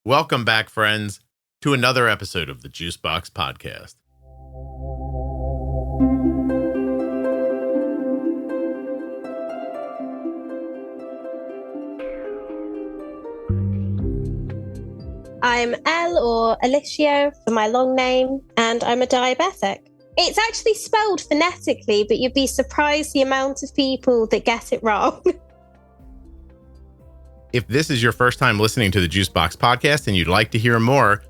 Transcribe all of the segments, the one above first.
Welcome back, friends, to another episode of the Juicebox Podcast. I'm Elle, or Ellishia for my long name, and I'm a diabetic. It's actually spelled phonetically, but you'd be surprised the amount of people that get it wrong. If this is your first time listening to the Juicebox Podcast and you'd like to hear more,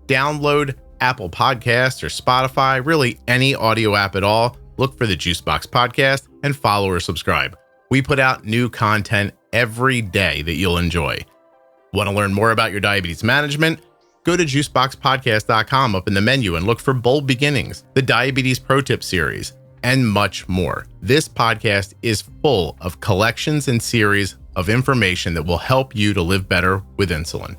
download Apple Podcasts or Spotify, really any audio app at all. Look for the Juicebox Podcast and follow or subscribe. We put out new content every day that you'll enjoy. Want to learn more about your diabetes management? Go to juiceboxpodcast.com up in the menu and look for Bold Beginnings, the Diabetes Pro Tip series, and much more. This podcast is full of collections and series of information that will help you to live better with insulin.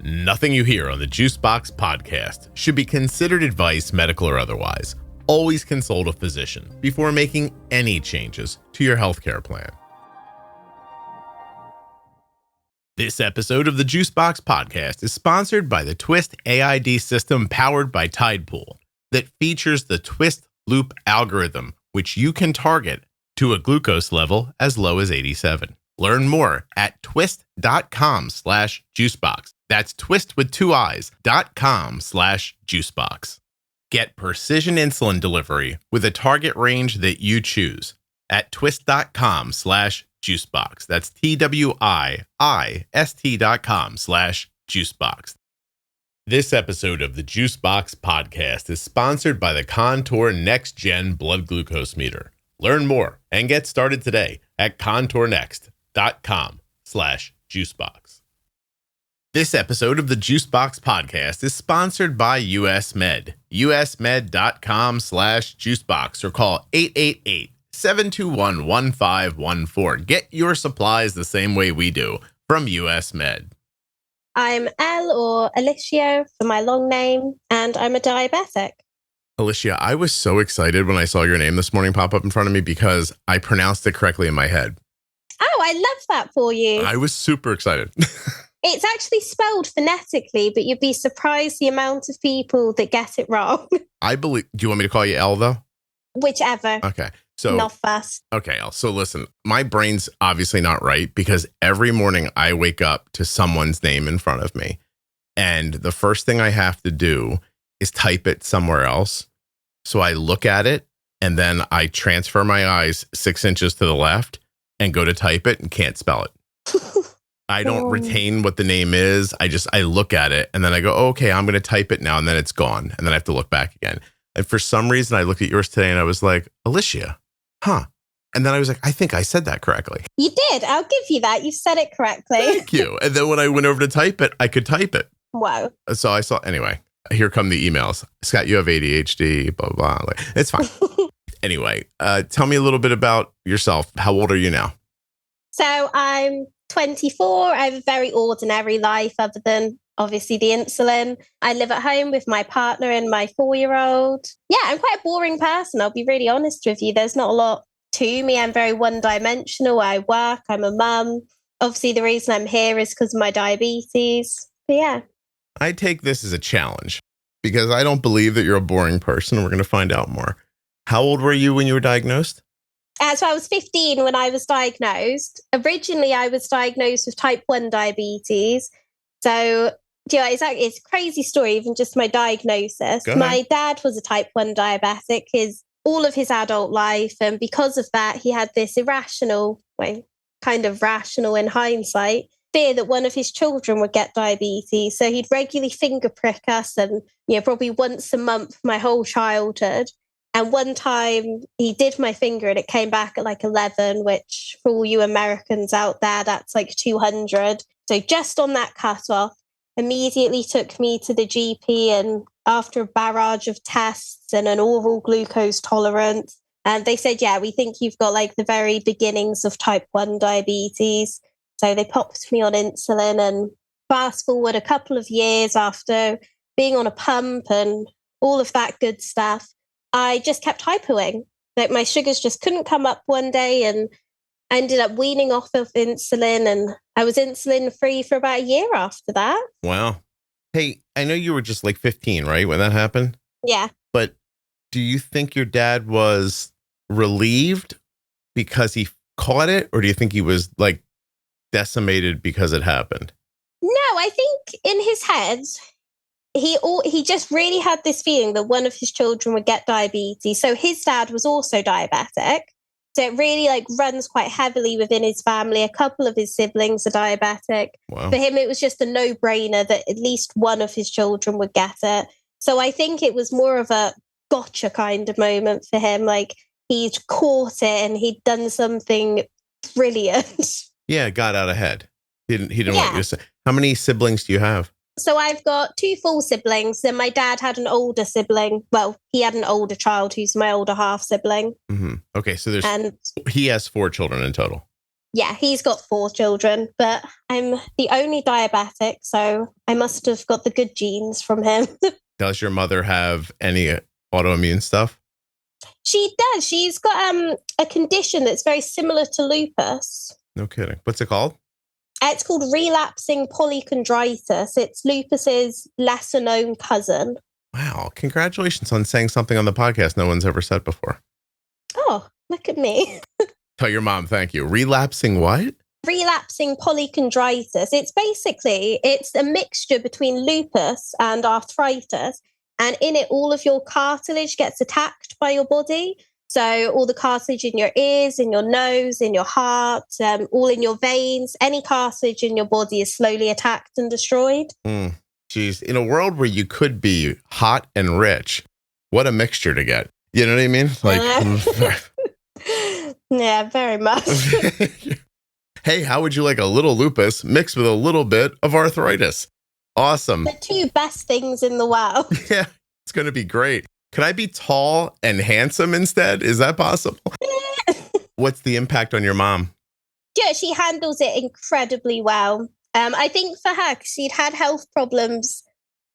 Nothing you hear on the Juicebox Podcast should be considered advice, medical or otherwise. Always consult a physician before making any changes to your healthcare plan. This episode of the Juicebox Podcast is sponsored by the twiist AID system powered by Tidepool that features the twiist loop algorithm, which you can target to a glucose level as low as 87. Learn more at twiist.com/juicebox. That's twist with two eyes.com/juicebox. Get precision insulin delivery with a target range that you choose at twiist.com/juicebox. That's TWIIST.com/juicebox. This episode of the Juicebox Podcast is sponsored by the Contour NextGen blood glucose meter. Learn more and get started today at contournext.com/juicebox. This episode of the Juicebox Podcast is sponsored by US Med. usmed.com/juicebox or call 888-721-1514. Get your supplies the same way we do from US Med. I'm Elle, or Ellishia for my long name, and I'm a diabetic. Ellishia, I was so excited when I saw your name this morning pop up in front of me because I pronounced it correctly in my head. Oh, I love that for you. I was super excited. It's actually spelled phonetically, but you'd be surprised the amount of people that get it wrong. I believe. Do you want me to call you Elle, though? Whichever. Okay. So, not fast. Okay, Elle. So listen, my brain's obviously not right because every morning I wake up to someone's name in front of me. And the first thing I have to do is type it somewhere else. So I look at it and then I transfer my eyes 6 inches to the left and go to type it and can't spell it. I don't retain what the name is. I look at it and then I go, oh, okay, I'm going to type it now. And then it's gone. And then I have to look back again. And for some reason, I looked at yours today and I was like, Ellishia, huh? And then I was like, I think I said that correctly. You did. I'll give you that. You said it correctly. Thank you. And then when I went over to type it, I could type it. Wow. So I saw, anyway, here come the emails. Scott, you have ADHD, blah, blah, blah. Like, it's fine. Anyway, tell me a little bit about yourself. How old are you now? So I'm 24. I have a very ordinary life other than obviously the insulin. I live at home with my partner and my 4-year-old. Yeah, I'm quite a boring person. I'll be really honest with you. There's not a lot to me. I'm very one-dimensional. I work. I'm a mum. Obviously, the reason I'm here is because of my diabetes. But yeah. I take this as a challenge because I don't believe that you're a boring person. We're going to find out more. How old were you when you were diagnosed? So I was 15 when I was diagnosed. Originally, I was diagnosed with type 1 diabetes. So, yeah, it's a crazy story, even just my diagnosis. My dad was a type 1 diabetic all of his adult life. And because of that, he had this irrational, kind of rational in hindsight, fear that one of his children would get diabetes. So he'd regularly finger prick us and, probably once a month my whole childhood. And one time he did my finger and it came back at like 11, which for all you Americans out there, that's like 200. So just on that cutoff, immediately took me to the GP, and after a barrage of tests and an oral glucose tolerance, and they said, yeah, we think you've got like the very beginnings of type 1 diabetes. So they popped me on insulin, and fast forward a couple of years after being on a pump and all of that good stuff, I just kept hypoing. Like my sugars just couldn't come up one day, and I ended up weaning off of insulin, and I was insulin free for about a year after that. Wow. Hey, I know you were just like 15, right, when that happened? Yeah. But do you think your dad was relieved because he caught it, or do you think he was like decimated because it happened? No, I think in his head, he just really had this feeling that one of his children would get diabetes. So his dad was also diabetic. So it really like runs quite heavily within his family. A couple of his siblings are diabetic. Wow. For him, it was just a no-brainer that at least one of his children would get it. So I think it was more of a gotcha kind of moment for him. Like he'd caught it and he'd done something brilliant. Yeah, got out ahead. He didn't want you to say. How many siblings do you have? So I've got 2 full siblings, and my dad had an older sibling. Well, he had an older child who's my older half sibling. Mm-hmm. Okay, so he has 4 children in total. Yeah, he's got 4 children, but I'm the only diabetic, so I must have got the good genes from him. Does your mother have any autoimmune stuff? She does. She's got a condition that's very similar to lupus. No kidding. What's it called? It's called relapsing polychondritis. It's lupus's lesser known cousin. Wow. Congratulations on saying something on the podcast no one's ever said before. Oh, look at me. Tell your mom, thank you. Relapsing what? Relapsing polychondritis. It's a mixture between lupus and arthritis. And in it, all of your cartilage gets attacked by your body. So all the cartilage in your ears, in your nose, in your heart, all in your veins, any cartilage in your body is slowly attacked and destroyed. Geez, in a world where you could be hot and rich, what a mixture to get. You know what I mean? Like, yeah, very much. Hey, how would you like a little lupus mixed with a little bit of arthritis? Awesome. The 2 best things in the world. Yeah, it's going to be great. Can I be tall and handsome instead? Is that possible? What's the impact on your mom? Yeah, she handles it incredibly well. I think for her, because she'd had health problems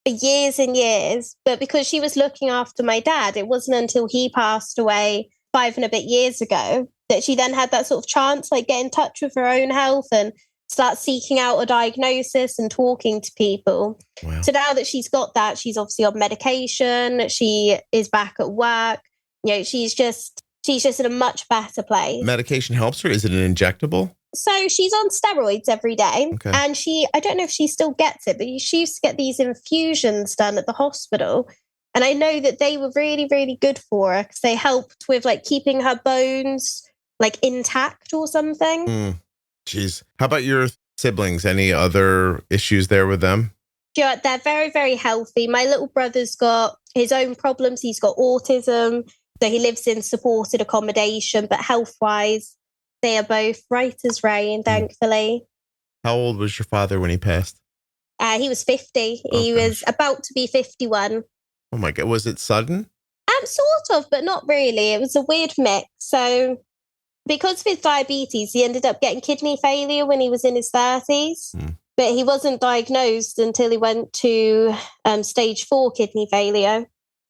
for years and years, but because she was looking after my dad, it wasn't until he passed away 5 and a bit years ago that she then had that sort of chance, like get in touch with her own health and start seeking out a diagnosis and talking to people. Wow. So now that she's got that, she's obviously on medication. She is back at work. You know, she's just in a much better place. Medication helps her? Is it an injectable? So she's on steroids every day. Okay. And I don't know if she still gets it, but she used to get these infusions done at the hospital. And I know that they were really, really good for her because they helped with like keeping her bones like intact or something. Jeez. How about your siblings? Any other issues there with them? Yeah, they're very, very healthy. My little brother's got his own problems. He's got autism. So he lives in supported accommodation, but health-wise, they are both right as rain, thankfully. How old was your father when he passed? He was 50. Oh, he was about to be 51. Oh my God. Was it sudden? Sort of, but not really. It was a weird mix. So because of his diabetes, he ended up getting kidney failure when he was in his 30s. But he wasn't diagnosed until he went to stage 4 kidney failure.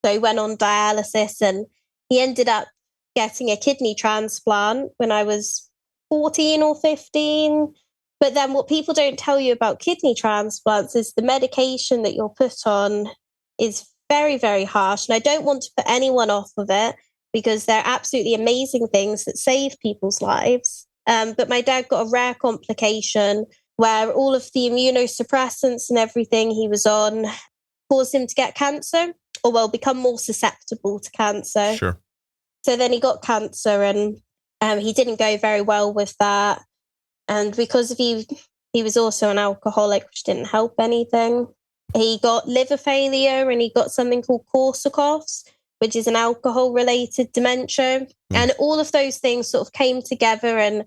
So he went on dialysis and he ended up getting a kidney transplant when I was 14 or 15. But then what people don't tell you about kidney transplants is the medication that you're put on is very, very harsh. And I don't want to put anyone off of it because they're absolutely amazing things that save people's lives. But my dad got a rare complication where all of the immunosuppressants and everything he was on caused him to get cancer or, become more susceptible to cancer. Sure. So then he got cancer and he didn't go very well with that. And because he was also an alcoholic, which didn't help anything, he got liver failure and he got something called Korsakoff's, which is an alcohol-related dementia. And all of those things sort of came together and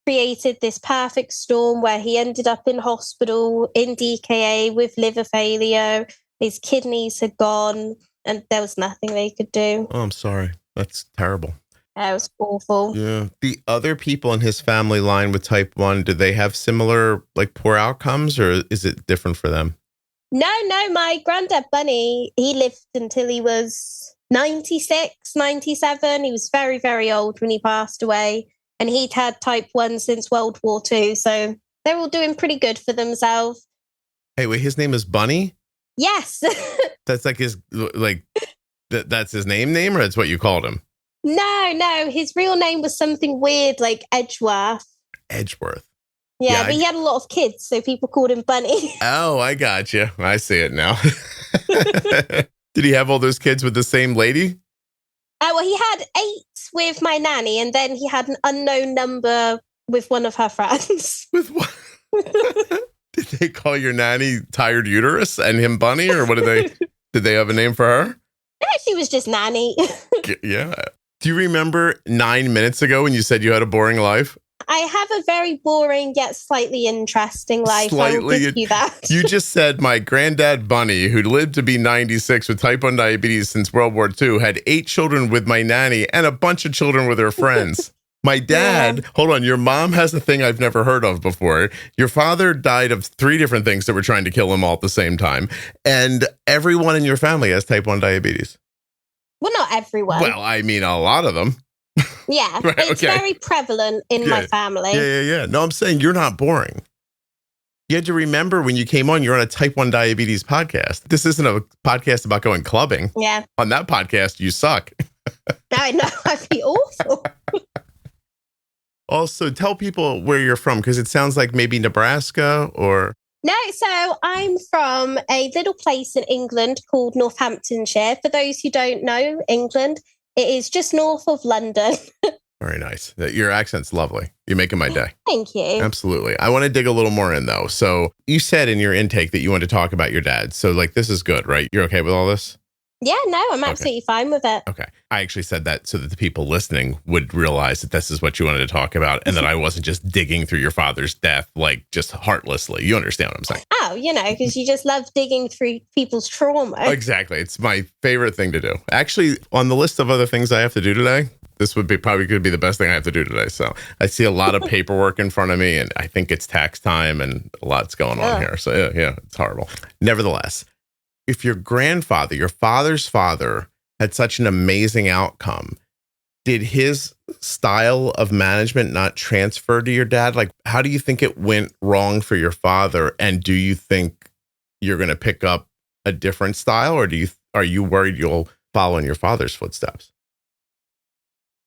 created this perfect storm where he ended up in hospital in DKA with liver failure. His kidneys had gone and there was nothing they could do. Oh, I'm sorry. That's terrible. It was awful. Yeah. The other people in his family line with type 1, do they have similar like poor outcomes or is it different for them? No. My granddad Bunny, he lived until he was 96, 97. He was very, very old when he passed away. and he'd had type 1 since World War II. So they're all doing pretty good for themselves. Hey, wait, his name is Bunny? Yes. That's like that's his name, or that's what you called him? No. His real name was something weird like Edgeworth. Yeah, but he had a lot of kids, so people called him Bunny. Oh, I got you. I see it now. Did he have all those kids with the same lady? Well, he had 8 with my nanny, and then he had an unknown number with one of her friends. With what? Did they call your nanny Tired Uterus and him Bunny, or what did they have a name for her? No, she was just Nanny. Yeah. Do you remember 9 minutes ago when you said you had a boring life? I have a very boring yet slightly interesting life. I will give you that. You just said my granddad Bunny, who lived to be 96 with type 1 diabetes since World War II, had 8 children with my nanny and a bunch of children with her friends. My dad, Hold on, your mom has a thing I've never heard of before. Your father died of 3 different things that were trying to kill him all at the same time. And everyone in your family has type 1 diabetes. Well, not everyone. Well, I mean, a lot of them. Yeah, right, it's very prevalent in my family. Yeah. No, I'm saying you're not boring. You had to remember when you came on, you're on a type 1 diabetes podcast. This isn't a podcast about going clubbing. Yeah. On that podcast, you suck. I know, I'd be awful. Also, tell people where you're from, because it sounds like maybe Nebraska or... No, so I'm from a little place in England called Northamptonshire. For those who don't know England, it is just north of London. Very nice. Your accent's lovely. You're making my day. Thank you. Absolutely. I want to dig a little more in, though. So you said in your intake that you wanted to talk about your dad. So, this is good, right? You're okay with all this? Yeah, no, I'm absolutely fine with it. Okay. I actually said that so that the people listening would realize that this is what you wanted to talk about and that I wasn't just digging through your father's death, just heartlessly. You understand what I'm saying? Oh, because you just love digging through people's trauma. Exactly. It's my favorite thing to do. Actually, on the list of other things I have to do today, this would be probably going to be the best thing I have to do today. So I see a lot of paperwork in front of me, and I think it's tax time and a lot's going on here. So yeah, it's horrible. Nevertheless, if your grandfather, your father's father, had such an amazing outcome, did his style of management not transfer to your dad? How do you think it went wrong for your father? And do you think you're going to pick up a different style, or are you worried you'll follow in your father's footsteps?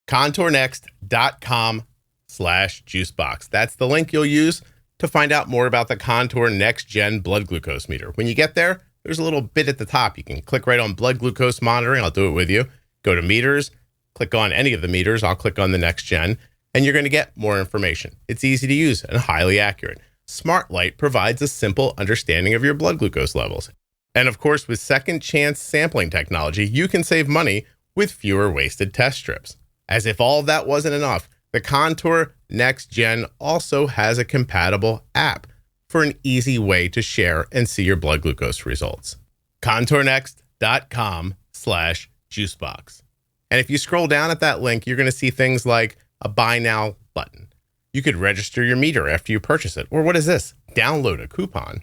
ContourNext.com/juicebox. That's the link you'll use to find out more about the Contour NextGen blood glucose meter. When you get there, there's a little bit at the top. You can click right on blood glucose monitoring. I'll do it with you. Go to meters, click on any of the meters. I'll click on the NextGen, and you're going to get more information. It's easy to use and highly accurate. SmartLight provides a simple understanding of your blood glucose levels. And of course, with second chance sampling technology, you can save money with fewer wasted test strips. As if all of that wasn't enough, the Contour NextGen also has a compatible app for an easy way to share and see your blood glucose results. ContourNext.com/juicebox. And if you scroll down at that link, you're going to see things like a buy now button. You could register your meter after you purchase it. Or what is this? Download a coupon.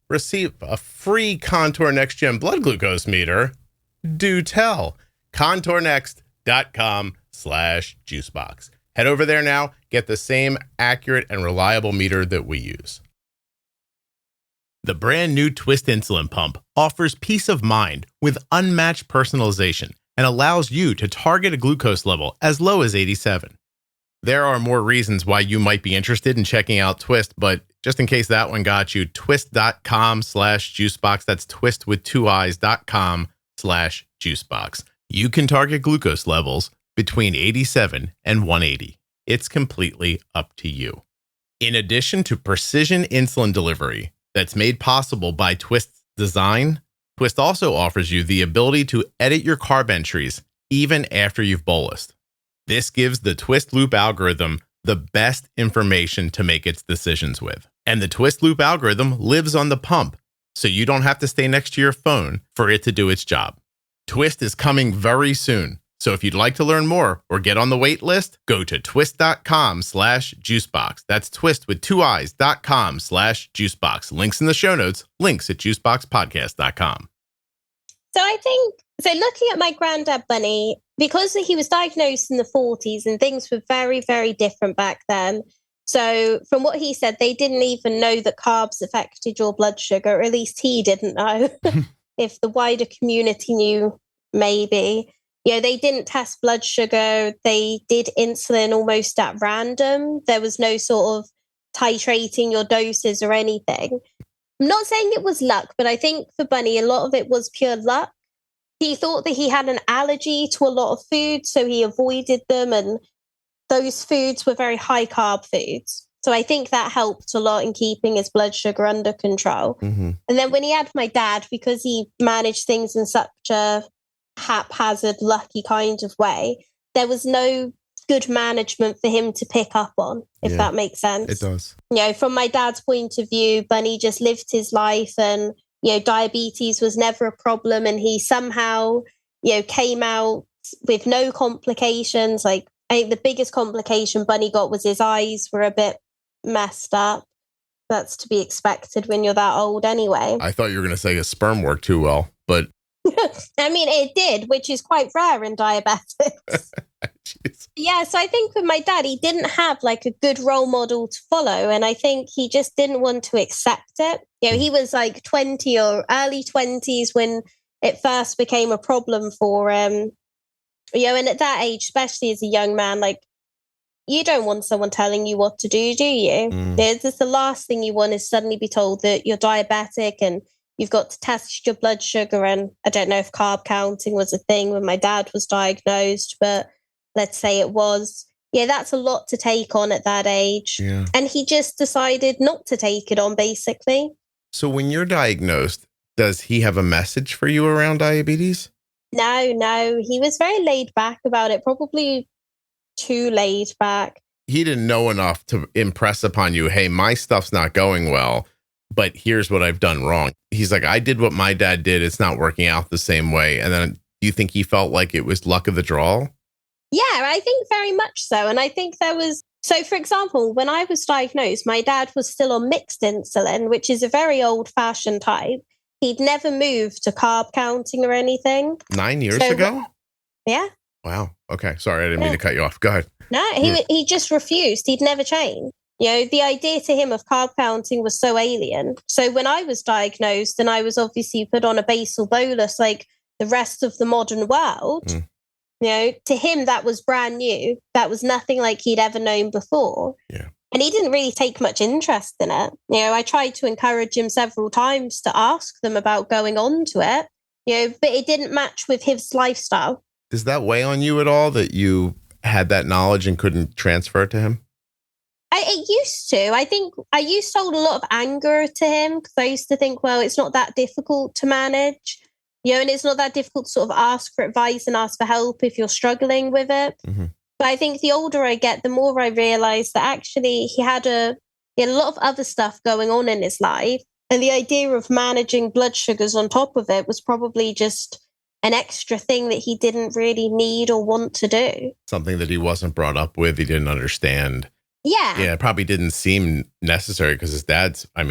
Receive a free Contour NextGen blood glucose meter. Do tell. ContourNext.com/juicebox. Head over there now, get the same accurate and reliable meter that we use. The brand new twiist insulin pump offers peace of mind with unmatched personalization and allows you to target a glucose level as low as 87. There are more reasons why you might be interested in checking out Twiist, but just in case that one got you, twiist.com/juicebox. That's twist with 2 eyes.com/juicebox. You can target glucose levels between 87 and 180. It's completely up to you. In addition to precision insulin delivery that's made possible by Twiist's design, Twiist also offers you the ability to edit your carb entries even after you've bolused. This gives the Twiist Loop algorithm the best information to make its decisions with. And the Twiist Loop algorithm lives on the pump, so you don't have to stay next to your phone for it to do its job. Twiist is coming very soon. So if you'd like to learn more or get on the wait list, go to twiist.com/juicebox. That's twist with 2 eyes.com/juicebox. Links in the show notes, links at juiceboxpodcast.com. So I think, looking at my granddad Bunny, because he was diagnosed in the 40s and things were very, very different back then. So from what he said, they didn't even know that carbs affected your blood sugar, or at least he didn't know. If the wider community knew, maybe. They didn't test blood sugar. They did insulin almost at random. There was no sort of titrating your doses or anything. I'm not saying it was luck, but I think for Bunny, a lot of it was pure luck. He thought that he had an allergy to a lot of food, so he avoided them. And those foods were very high carb foods. So I think that helped a lot in keeping his blood sugar under control. Mm-hmm. And then when he had my dad, because he managed things in such a haphazard, lucky kind of way, there was no good management for him to pick up on, if that makes sense. It does. From my dad's point of view, Bunny just lived his life, and, diabetes was never a problem. And he somehow, came out with no complications. Like, I think the biggest complication Bunny got was his eyes were a bit messed up. That's to be expected when you're that old anyway. I thought you were going to say his sperm worked too well, but... I mean, it did, which is quite rare in diabetics. Yeah, so I think with my dad, he didn't have like a good role model to follow. And I think he just didn't want to accept it. He was like 20 or early 20s when it first became a problem for him. And at that age, especially as a young man, like, you don't want someone telling you what to do you? It's just the last thing you want is suddenly be told that you're diabetic and you've got to test your blood sugar. And I don't know if carb counting was a thing when my dad was diagnosed, but let's say it was. Yeah, that's a lot to take on at that age. Yeah. And he just decided not to take it on, basically. So when you're diagnosed, does he have a message for you around diabetes? No. He was very laid back about it, probably too laid back. He didn't know enough to impress upon you, hey, my stuff's not going well, but here's what I've done wrong. He's like, I did what my dad did. It's not working out the same way. And then do you think he felt like it was luck of the draw? Yeah, I think very much so. And I think there was... So, for example, when I was diagnosed, my dad was still on mixed insulin, which is a very old-fashioned type. He'd never moved to carb counting or anything. 9 years ago? Yeah. Wow. Okay. Sorry, I didn't mean to cut you off. Go ahead. No, he just refused. He'd never changed. The idea to him of carb counting was so alien. So when I was diagnosed and I was obviously put on a basal bolus like the rest of the modern world, to him that was brand new. That was nothing like he'd ever known before. Yeah. And he didn't really take much interest in it. I tried to encourage him several times to ask them about going on to it, but it didn't match with his lifestyle. Does that weigh on you at all that you had that knowledge and couldn't transfer it to him? It used to. I think I used to hold a lot of anger to him because I used to think, well, it's not that difficult to manage, and it's not that difficult to sort of ask for advice and ask for help if you're struggling with it. Mm-hmm. But I think the older I get, the more I realize that actually he had a lot of other stuff going on in his life. And the idea of managing blood sugars on top of it was probably just an extra thing that he didn't really need or want to do. Something that he wasn't brought up with, he didn't understand. Yeah. Yeah, it probably didn't seem necessary because his dad's, I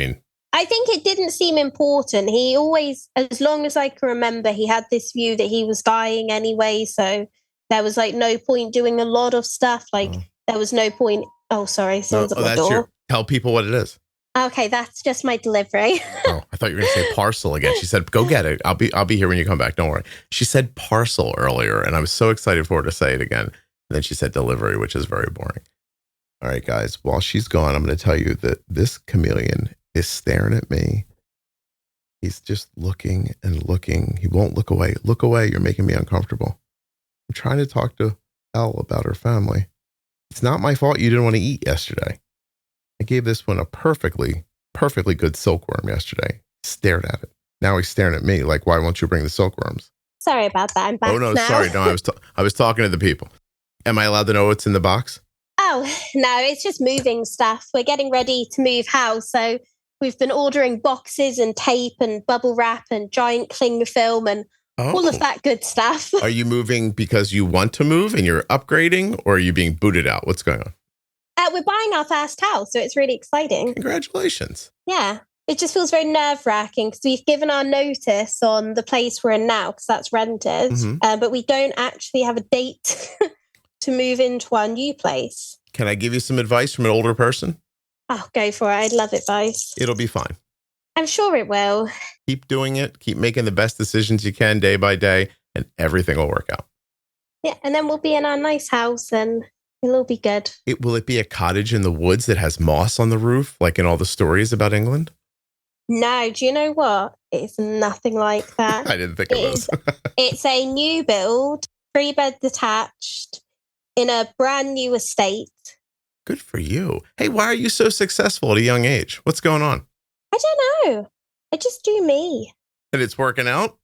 think it didn't seem important. He always, as long as I can remember, he had this view that he was dying anyway. So there was like no point doing a lot of stuff. There was no point. Oh, sorry. Someone's at the door. Tell people what it is. Okay, that's just my delivery. Oh, I thought you were going to say parcel again. She said, go get it. I'll be here when you come back. Don't worry. She said parcel earlier, and I was so excited for her to say it again. And then she said delivery, which is very boring. All right, guys, while she's gone, I'm going to tell you that this chameleon is staring at me. He's just looking and looking. He won't look away. Look away. You're making me uncomfortable. I'm trying to talk to Elle about her family. It's not my fault you didn't want to eat yesterday. I gave this one a perfectly good silkworm yesterday. Stared at it. Now he's staring at me like, why won't you bring the silkworms? Sorry about that. I'm back now. Sorry. No, I was talking to the people. Am I allowed to know what's in the box? Oh, no, it's just moving stuff. We're getting ready to move house. So we've been ordering boxes and tape and bubble wrap and giant cling film and all of that good stuff. Are you moving because you want to move and you're upgrading, or are you being booted out? What's going on? We're buying our first house, so it's really exciting. Congratulations. Yeah. it just feels very nerve-wracking because we've given our notice on the place we're in now because that's rented, but we don't actually have a date to move into our new place. Can I give you some advice from an older person? Oh, go for it. I'd love advice. It'll be fine. I'm sure it will. Keep doing it. Keep making the best decisions you can day by day, and everything will work out. Yeah, and then we'll be in our nice house and it'll all be good. Will it be a cottage in the woods that has moss on the roof, like in all the stories about England? No, do you know what? It's nothing like that. I didn't think it was. It's a new build, 3-bed detached, in a brand new estate. Good for you. Hey, why are you so successful at a young age? What's going on? I don't know. I just do me. And it's working out?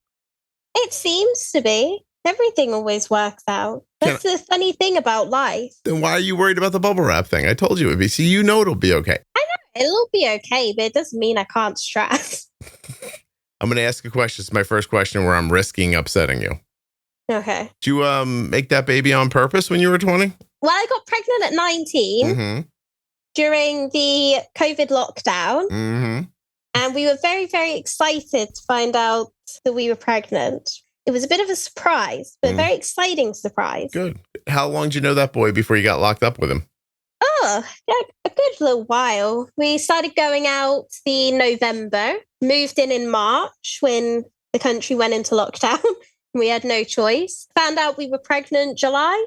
It seems to be. Everything always works out. That's the funny thing about life. Then why are you worried about the bubble wrap thing? I told you it would be. See, you know it'll be okay. I know. It'll be okay, but it doesn't mean I can't stress. I'm going to ask a question. It's my first question where I'm risking upsetting you. Okay. Did you make that baby on purpose when you were 20? Well, I got pregnant at 19 during the COVID lockdown. And we were very, very excited to find out that we were pregnant. It was a bit of a surprise, but a very exciting surprise. Good. How long did you know that boy before you got locked up with him? Oh, yeah, a good little while. We started going out the November, moved in March when the country went into lockdown. We had no choice. Found out we were pregnant July.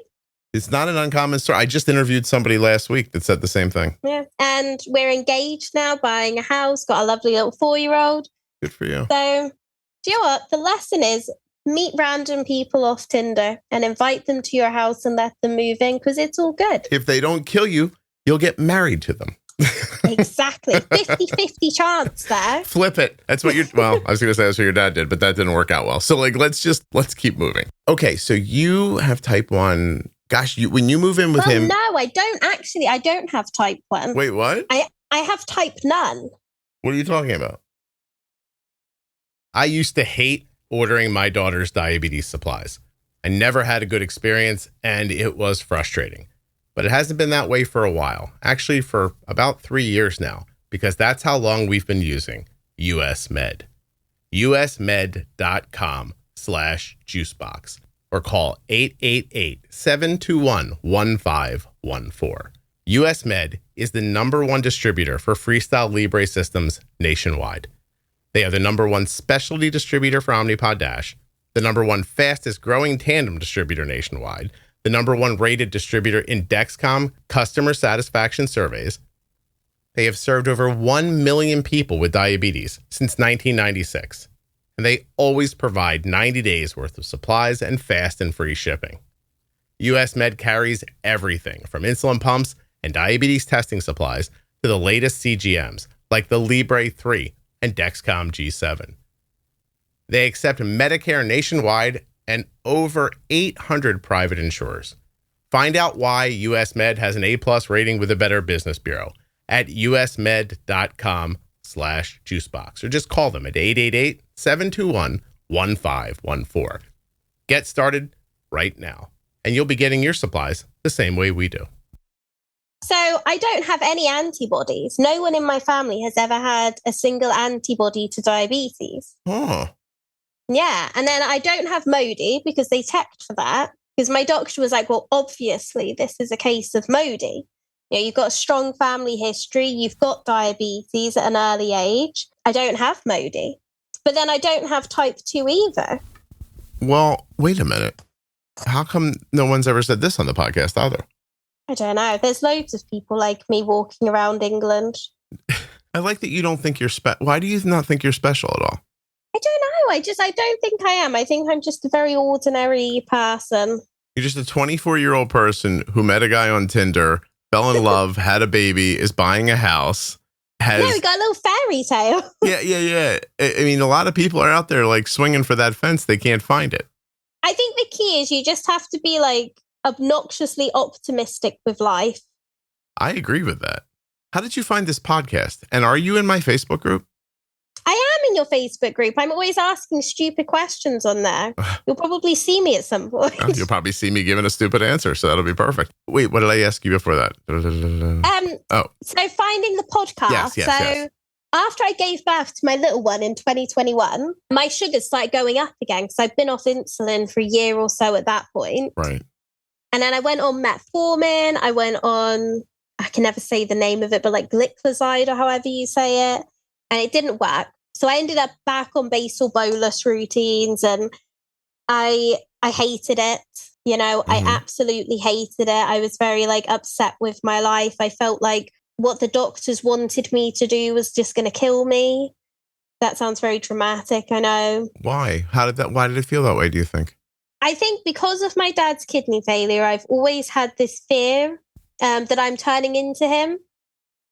It's not an uncommon story. I just interviewed somebody last week that said the same thing. Yeah. And we're engaged now, buying a house, got a lovely little 4-year-old. Good for you. So, do you know what? The lesson is meet random people off Tinder and invite them to your house and let them move in because it's all good. If they don't kill you, you'll get married to them. Exactly. 50-50 chance there. Flip it. That's what well, I was going to say that's what your dad did, but that didn't work out well. So let's keep moving. Okay. So you have type 1. Gosh, when you move in with him. No, I don't actually. I don't have type 1. Wait, what? I have type none. What are you talking about? I used to hate ordering my daughter's diabetes supplies. I never had a good experience and it was frustrating. But it hasn't been that way for a while. Actually, for about 3 years now, because that's how long we've been using US Med. usmed.com/juicebox. Or call 888-721-1514. US Med is the #1 distributor for Freestyle Libre systems nationwide. They are the #1 specialty distributor for Omnipod DASH, the #1 fastest growing Tandem distributor nationwide, the #1 rated distributor in Dexcom customer satisfaction surveys. They have served over 1 million people with diabetes since 1996. And they always provide 90 days worth of supplies and fast and free shipping. US Med carries everything from insulin pumps and diabetes testing supplies to the latest CGMs like the Libre 3 and Dexcom G7. They accept Medicare nationwide and over 800 private insurers. Find out why US Med has an A+ rating with the Better Business Bureau at usmed.com/juicebox or just call them at 888-721-1514. Get started right now, and you'll be getting your supplies the same way we do. So I don't have any antibodies. No one in my family has ever had a single antibody to diabetes. Oh. Yeah. And then I don't have Modi because they checked for that because my doctor was like, well, obviously this is a case of Modi. You know, you've got a strong family history. You've got diabetes at an early age. I don't have Modi. But then I don't have type 2 either. Well, wait a minute. How come no one's ever said this on the podcast either? I don't know. There's loads of people like me walking around England. I like that you don't think you're special. Why do you not think you're special at all? I don't know. I don't think I am. I think I'm just a very ordinary person. You're just a 24-year-old person who met a guy on Tinder, fell in love, had a baby, is buying a house. Yeah, we got a little fairy tale. Yeah. I mean, a lot of people are out there like swinging for that fence. They can't find it. I think the key is you just have to be like obnoxiously optimistic with life. I agree with that. How did you find this podcast? And are you in my Facebook group? I am in your Facebook group. I'm always asking stupid questions on there. You'll probably see me at some point. You'll probably see me giving a stupid answer, so that'll be perfect. Wait, what did I ask you before that? So finding the podcast. Yes. after I gave birth to my little one in 2021, my sugars started going up again because I've been off insulin for a year or so at that point. Right. And then I went on metformin. I went on, I can never say the name of it, but like glycoside or however you say it. And it didn't work. So I ended up back on basal bolus routines and I hated it. You know, I absolutely hated it. I was very like upset with my life. I felt like what the doctors wanted me to do was just going to kill me. That sounds very dramatic, I know. Why? Why did it feel that way, do you think? I think because of my dad's kidney failure, I've always had this fear that I'm turning into him.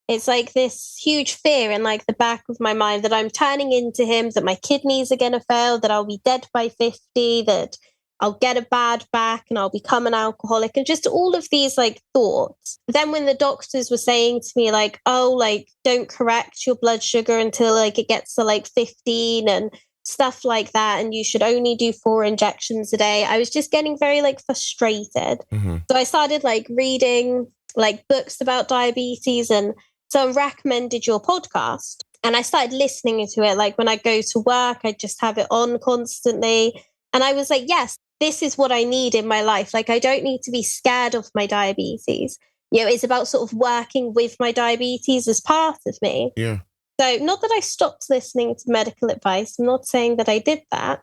It's like this huge fear in like the back of my mind that I'm turning into him, that my kidneys are going to fail, that I'll be dead by 50, that I'll get a bad back and I'll become an alcoholic, and just all of these like thoughts. Then when the doctors were saying to me like, oh, like don't correct your blood sugar until like it gets to like 15 and stuff like that, and you should only do 4 injections a day, I was just getting very like frustrated. So I started like reading like books about diabetes, and someone recommended your podcast and I started listening to it. Like when I go to work, I just have it on constantly. And I was like, yes, this is what I need in my life. Like, I don't need to be scared of my diabetes. You know, it's about sort of working with my diabetes as part of me. Yeah. So not that I stopped listening to medical advice. I'm not saying that I did that.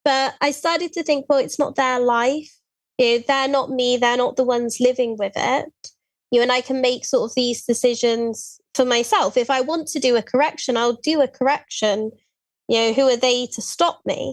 But I started to think, well, it's not their life. You know, they're not me. They're not the ones living with it. You know, and I can make sort of these decisions for myself. If I want to do a correction, I'll do a correction. You know, who are they to stop me?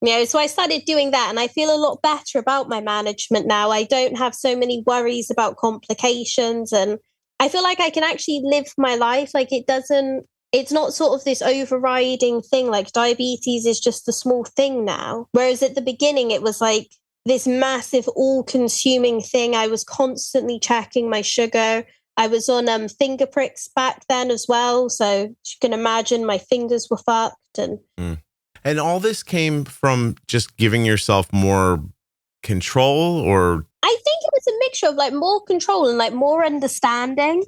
You know, so I started doing that and I feel a lot better about my management now. I don't have so many worries about complications and I feel like I can actually live my life. Like it's not sort of this overriding thing. Like diabetes is just a small thing now. Whereas at the beginning, it was like this massive all-consuming thing. I was constantly checking my sugar. I was on finger pricks back then as well. So you can imagine my fingers were fucked. And all this came from just giving yourself more control, or? I think it was a mixture of like more control and like more understanding.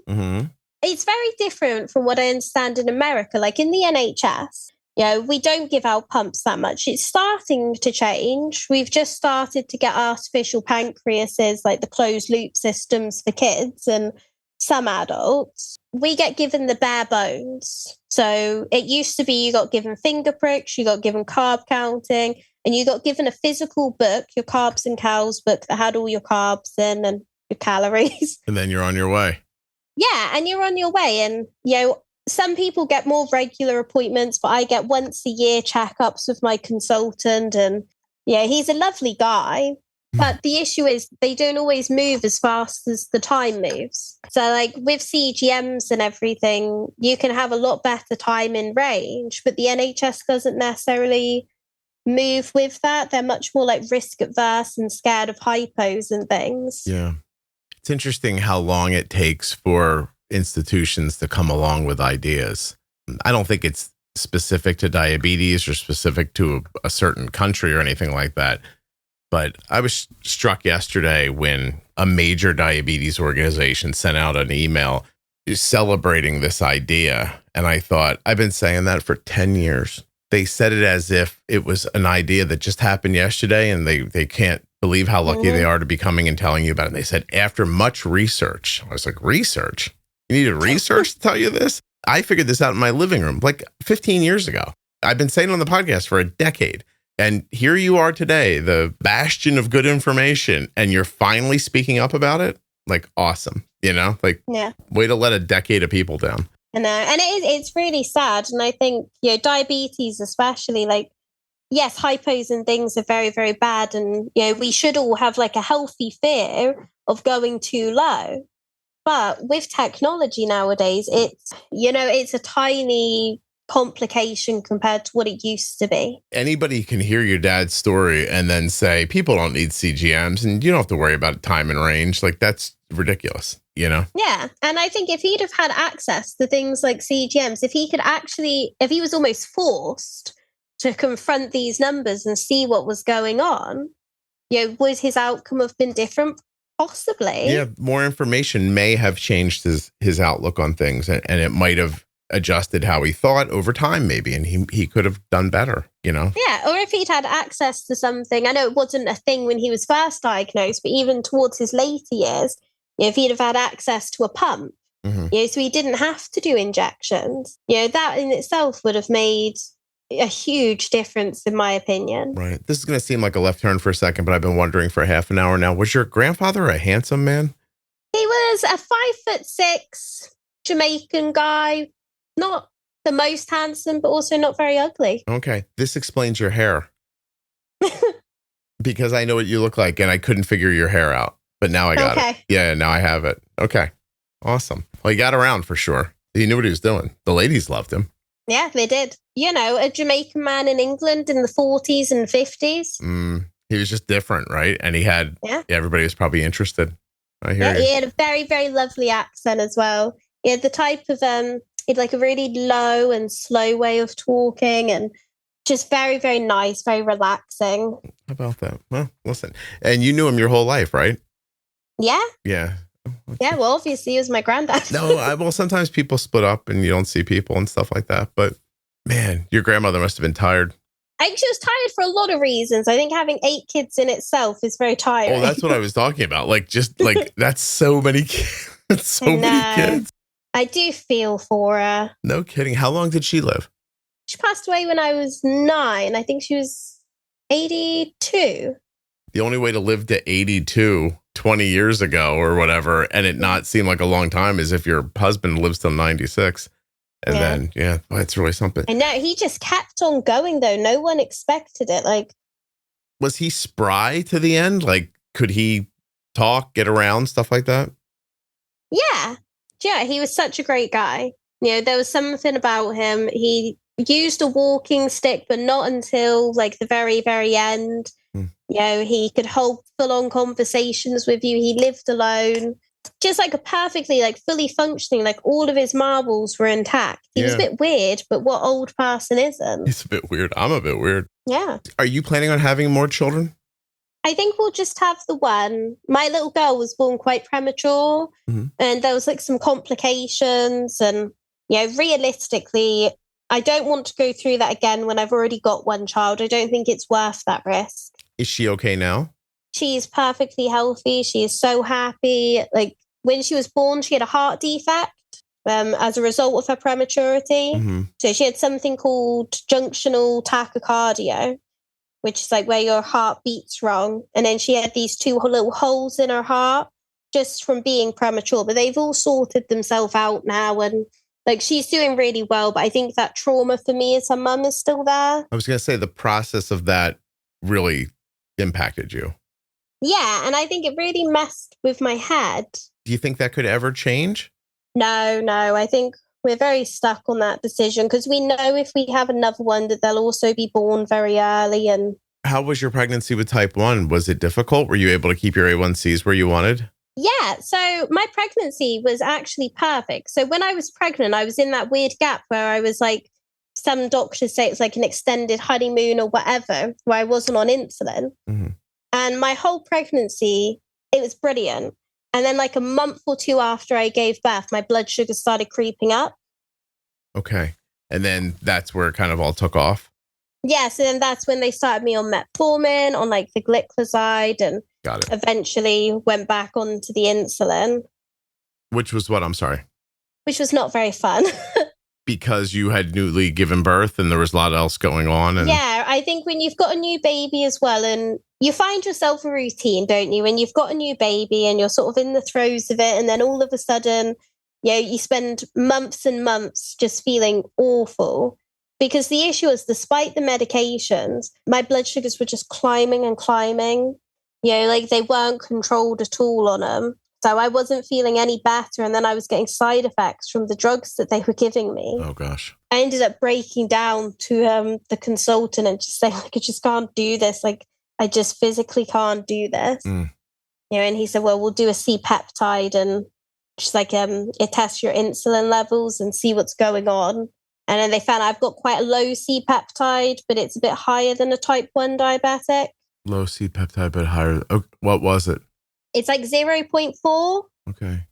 It's very different from what I understand in America. Like in the NHS, you know, we don't give out pumps that much. It's starting to change. We've just started to get artificial pancreases, like the closed loop systems for kids and some adults. We get given the bare bones. So it used to be you got given finger pricks, you got given carb counting, and you got given a physical book, your carbs and cows book that had all your carbs in and your calories. And then you're on your way. Yeah, and you're on your way. And, you know, some people get more regular appointments, but I get once a year checkups with my consultant. And yeah, he's a lovely guy. But the issue is they don't always move as fast as the time moves. So like with CGMs and everything, you can have a lot better time in range, but the NHS doesn't necessarily move with that. They're much more like risk adverse and scared of hypos and things. Yeah. It's interesting how long it takes for institutions to come along with ideas. I don't think it's specific to diabetes or specific to a certain country or anything like that. But I was struck yesterday when a major diabetes organization sent out an email celebrating this idea. And I thought, I've been saying that for 10 years. They said it as if it was an idea that just happened yesterday and they can't believe how lucky they are to be coming and telling you about it. And they said, after much research, I was like, research? You needed research to tell you this? I figured this out in my living room like 15 years ago. I've been saying it on the podcast for a decade. And here you are today, the bastion of good information, and you're finally speaking up about it. Like, awesome. You know, like, way to let a decade of people down. I know. And it's really sad. And I think, you know, diabetes especially, like, yes, hypos and things are very, very bad. And, you know, we should all have like a healthy fear of going too low. But with technology nowadays, it's, you know, it's a tiny complication compared to what it used to be. Anybody can hear your dad's story and then say, people don't need CGMs and you don't have to worry about time and range. Like, that's ridiculous, you know? Yeah. And I think if he'd have had access to things like CGMs, if he was almost forced to confront these numbers and see what was going on, you know, would his outcome have been different? Possibly. Yeah. More information may have changed his outlook on things, and it might have adjusted how he thought over time, maybe, and he could have done better, Yeah, or if he'd had access to something. I know it wasn't a thing when he was first diagnosed, but even towards his later years, if he'd have had access to a pump, so he didn't have to do injections, that in itself would have made a huge difference, in my opinion. Right. This is going to seem like a left turn for a second, but I've been wondering for half an hour now. Was your grandfather a handsome man? He was a 5'6" Jamaican guy, not the most handsome, but also not very ugly. Okay. This explains your hair. Because I know what you look like and I couldn't figure your hair out. But now I got it. Yeah, now I have it. Okay. Awesome. Well, he got around for sure. He knew what he was doing. The ladies loved him. Yeah, they did. A Jamaican man in England in the 40s and 50s. He was just different, right? And he had, everybody was probably interested. I hear you. He had a very, very lovely accent as well. He had the type of, he had like a really low and slow way of talking and just very, very nice, very relaxing. How about that? Well, listen. And you knew him your whole life, right? Yeah. Yeah. Yeah, well, obviously, he was my granddad. No, well, sometimes people split up and you don't see people and stuff like that. But man, your grandmother must have been tired. I think she was tired for a lot of reasons. I think having 8 kids in itself is very tiring. Oh, that's what I was talking about. That's so many kids. Many kids. I do feel for her. No kidding. How long did she live? She passed away when I was 9. I think she was 82. The only way to live to 82 20 years ago or whatever, and it not seem like a long time, is if your husband lives till 96. And then, it's really something. I know. He just kept on going, though. No one expected it. Was he spry to the end? Could he talk, get around, stuff like that? Yeah. Yeah, he was such a great guy. There was something about him. He used a walking stick, but not until the very, very end. He could hold full-on conversations with you. He lived alone. Just a perfectly, fully functioning, all of his marbles were intact. He was a bit weird, but what old person isn't? He's a bit weird. I'm a bit weird. Yeah. Are you planning on having more children? I think we'll just have the one. My little girl was born quite premature, and there was some complications. And, realistically, I don't want to go through that again when I've already got one child. I don't think it's worth that risk. Is she okay now? She's perfectly healthy. She is so happy. When she was born, she had a heart defect as a result of her prematurity. So she had something called junctional tachycardia, which is where your heart beats wrong. And then she had these 2 little holes in her heart just from being premature. But they've all sorted themselves out now. And she's doing really well. But I think that trauma for me is her mum is still there. I was going to say the process of that really impacted you. Yeah, and I think it really messed with my head. Do you think that could ever change? No. I think we're very stuck on that decision because we know if we have another one that they'll also be born very early. And how was your pregnancy with type 1? Was it difficult? Were you able to keep your A1Cs where you wanted? Yeah, so my pregnancy was actually perfect. So when I was pregnant, I was in that weird gap where I was some doctors say it's an extended honeymoon or whatever, where I wasn't on insulin. And my whole pregnancy, it was brilliant. And then a month or 2 after I gave birth, my blood sugar started creeping up. Okay. And then that's where it kind of all took off? Yeah, so then that's when they started me on metformin, on the glycoside, and eventually went back onto the insulin. Which was what? I'm sorry. Which was not very fun. Because you had newly given birth and there was a lot else going on. And yeah, I think when you've got a new baby as well, and you find yourself a routine, don't you? When you've got a new baby and you're sort of in the throes of it, and then all of a sudden, you spend months and months just feeling awful. Because the issue is, despite the medications, my blood sugars were just climbing and climbing. They weren't controlled at all on them. So I wasn't feeling any better. And then I was getting side effects from the drugs that they were giving me. Oh, gosh. I ended up breaking down to the consultant and just saying, I just can't do this. I just physically can't do this. And he said, well, we'll do a C-peptide and just it tests your insulin levels and see what's going on. And then they found I've got quite a low C-peptide, but it's a bit higher than a type 1 diabetic. Low C-peptide, but higher. Oh, what was it? It's 0.4. Okay.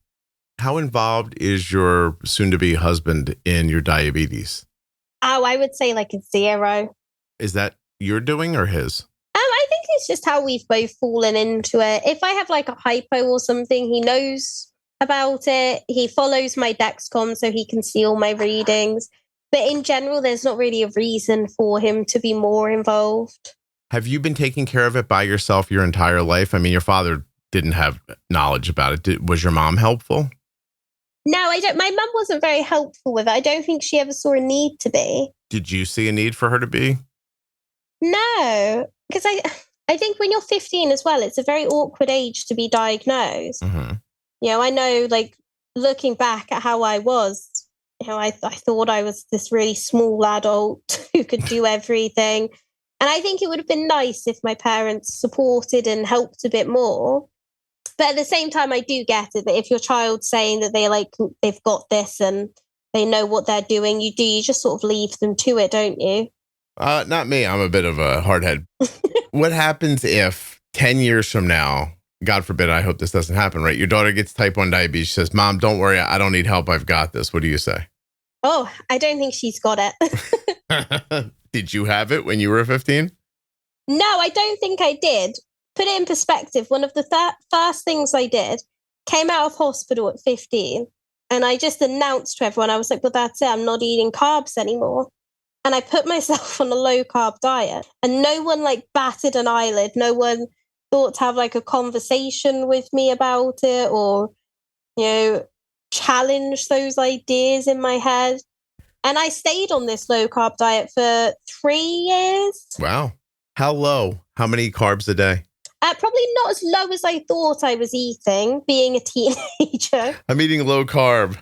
How involved is your soon-to-be husband in your diabetes? Oh, I would say like a 0. Is that your doing or his? I think it's just how we've both fallen into it. If I have like a hypo or something, he knows about it. He follows my Dexcom so he can see all my readings. But in general, there's not really a reason for him to be more involved. Have you been taking care of it by yourself your entire life? I mean, your father didn't have knowledge about it. Was your mom helpful? No, I don't. My mum wasn't very helpful with it. I don't think she ever saw a need to be. Did you see a need for her to be? No, because I think when you're 15 as well, it's a very awkward age to be diagnosed. Mm-hmm. You know, I know, like, looking back at how I was, you know, I thought I was this really small adult who could do everything. And I think it would have been nice if my parents supported and helped a bit more. But at the same time, I do get it that if your child's saying that they've got this and they know what they're doing, you just sort of leave them to it, don't you? Not me. I'm a bit of a hardhead. What happens if 10 years from now, God forbid, I hope this doesn't happen, right? Your daughter gets type 1 diabetes. She says, Mom, don't worry. I don't need help. I've got this. What do you say? Oh, I don't think she's got it. Did you have it when you were 15? No, I don't think I did. Put it in perspective. One of the first things I did, came out of hospital at 15, and I just announced to everyone, I was like, well, that's it. I'm not eating carbs anymore. And I put myself on a low carb diet, and no one like batted an eyelid. No one thought to have like a conversation with me about it or, you know, challenge those ideas in my head. And I stayed on this low carb diet for 3 years. Wow. How low? How many carbs a day? Probably not as low as I thought I was eating, being a teenager. I'm eating low carb.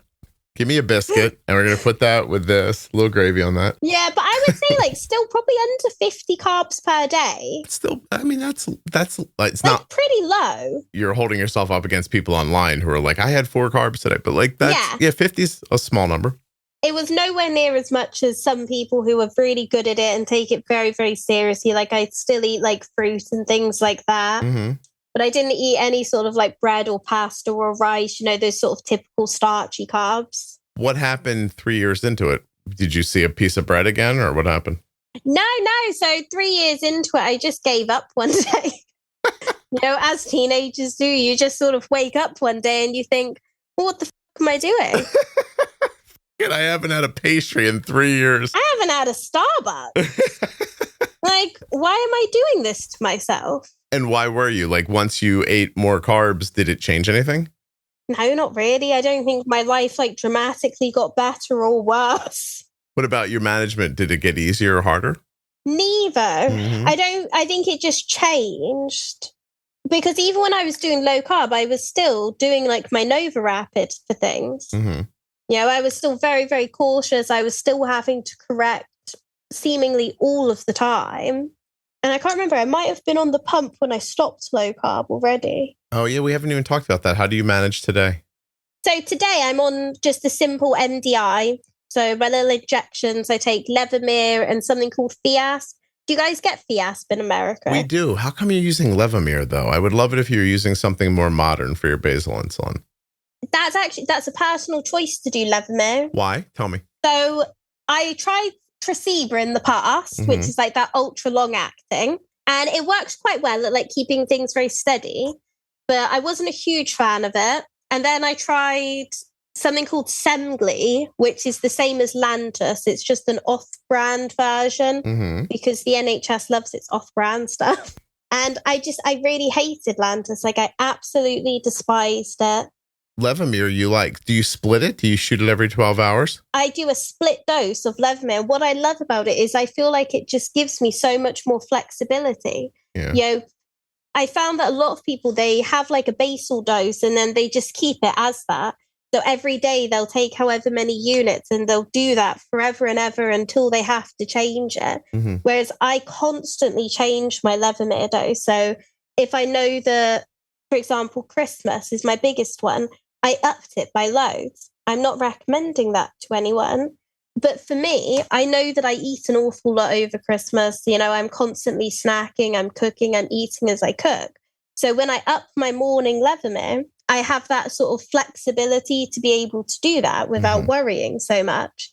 Give me a biscuit, and we're going to put that with this. A little gravy on that. Yeah, but I would say like still probably under 50 carbs per day. Still, I mean, that's it's not pretty low. You're holding yourself up against people online who are like, I had 4 carbs today. But like that's, yeah 50's a small number. It was nowhere near as much as some people who are really good at it and take it very, very seriously. Like I still eat like fruit and things like that. Mm-hmm. But I didn't eat any sort of like bread or pasta or rice, you know, those sort of typical starchy carbs. What happened 3 years into it? Did you see a piece of bread again or what happened? No. So 3 years into it, I just gave up one day. You know, as teenagers do, you just sort of wake up one day and you think, well, what the am I doing? I haven't had a pastry in 3 years. I haven't had a Starbucks. Like, why am I doing this to myself? And why were you? Like, once you ate more carbs, did it change anything? No, not really. I don't think my life like dramatically got better or worse. What about your management? Did it get easier or harder? Neither. Mm-hmm. I think it just changed. Because even when I was doing low carb, I was still doing like my Nova Rapid for things. Mm-hmm. You know, I was still very, very cautious. I was still having to correct seemingly all of the time. And I can't remember, I might have been on the pump when I stopped low carb already. Oh, yeah, we haven't even talked about that. How do you manage today? So today I'm on just a simple MDI. So my little injections, I take Levemir and something called Fiasp. Do you guys get Fiasp in America? We do. How come you're using Levemir, though? I would love it if you were using something more modern for your basal insulin. That's a personal choice to do Levemir. Why? Tell me. So I tried Tresiba in the past, Mm-hmm. which is like that ultra long acting. And it works quite well at like keeping things very steady. But I wasn't a huge fan of it. And then I tried something called Semglee, which is the same as Lantus. It's just an off-brand version Mm-hmm. because the NHS loves its off-brand stuff. And I really hated Lantus. Like I absolutely despised it. Levemir, you like? Do you split it? Do you shoot it every 12 hours? I do a split dose of Levemir. What I love about it is I feel like it just gives me so much more flexibility. Yeah. You know, I found that a lot of people, they have like a basal dose and then they just keep it as that. So every day they'll take however many units and they'll do that forever and ever until they have to change it. Mm-hmm. Whereas I constantly change my Levemir dose. So if I know that, for example, Christmas is my biggest one, I upped it by loads. I'm not recommending that to anyone. But for me, I know that I eat an awful lot over Christmas. You know, I'm constantly snacking, I'm cooking, I'm eating as I cook. So when I up my morning Levemir, I have that sort of flexibility to be able to do that without worrying so much.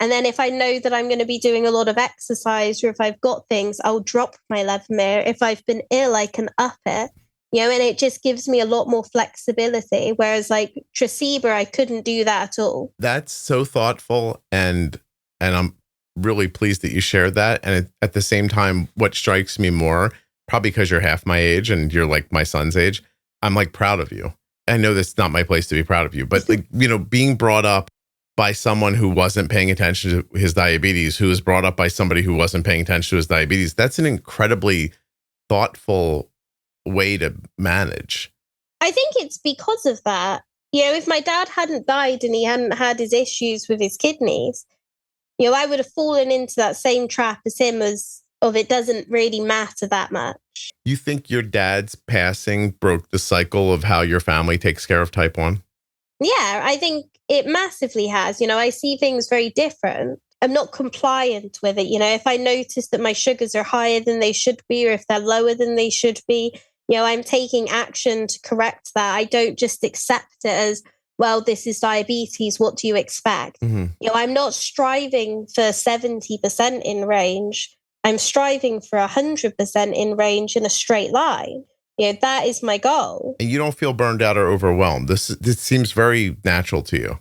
And then if I know that I'm going to be doing a lot of exercise, or if I've got things, I'll drop my Levemir. If I've been ill, I can up it, and it just gives me a lot more flexibility. Whereas like Tresiba, I couldn't do that at all. That's so thoughtful. And I'm really pleased that you shared that. And at the same time, what strikes me more, probably because you're half my age and you're like my son's age, I'm like proud of you. I know that's not my place to be proud of you, but like, being brought up by someone who wasn't paying attention to his diabetes, who was brought up by somebody who wasn't paying attention to his diabetes, that's an incredibly thoughtful way to manage. I think it's because of that. If my dad hadn't died and he hadn't had his issues with his kidneys, I would have fallen into that same trap as him of it doesn't really matter that much. You think your dad's passing broke the cycle of how your family takes care of type 1? Yeah, I think it massively has. I see things very different. I'm not compliant with it. If I notice that my sugars are higher than they should be, or if they're lower than they should be, I'm taking action to correct that. I don't just accept it as, well, this is diabetes. What do you expect? I'm not striving for 70% in range. I'm striving for 100% in range in a straight line. That is my goal. And you don't feel burned out or overwhelmed. This seems very natural to you.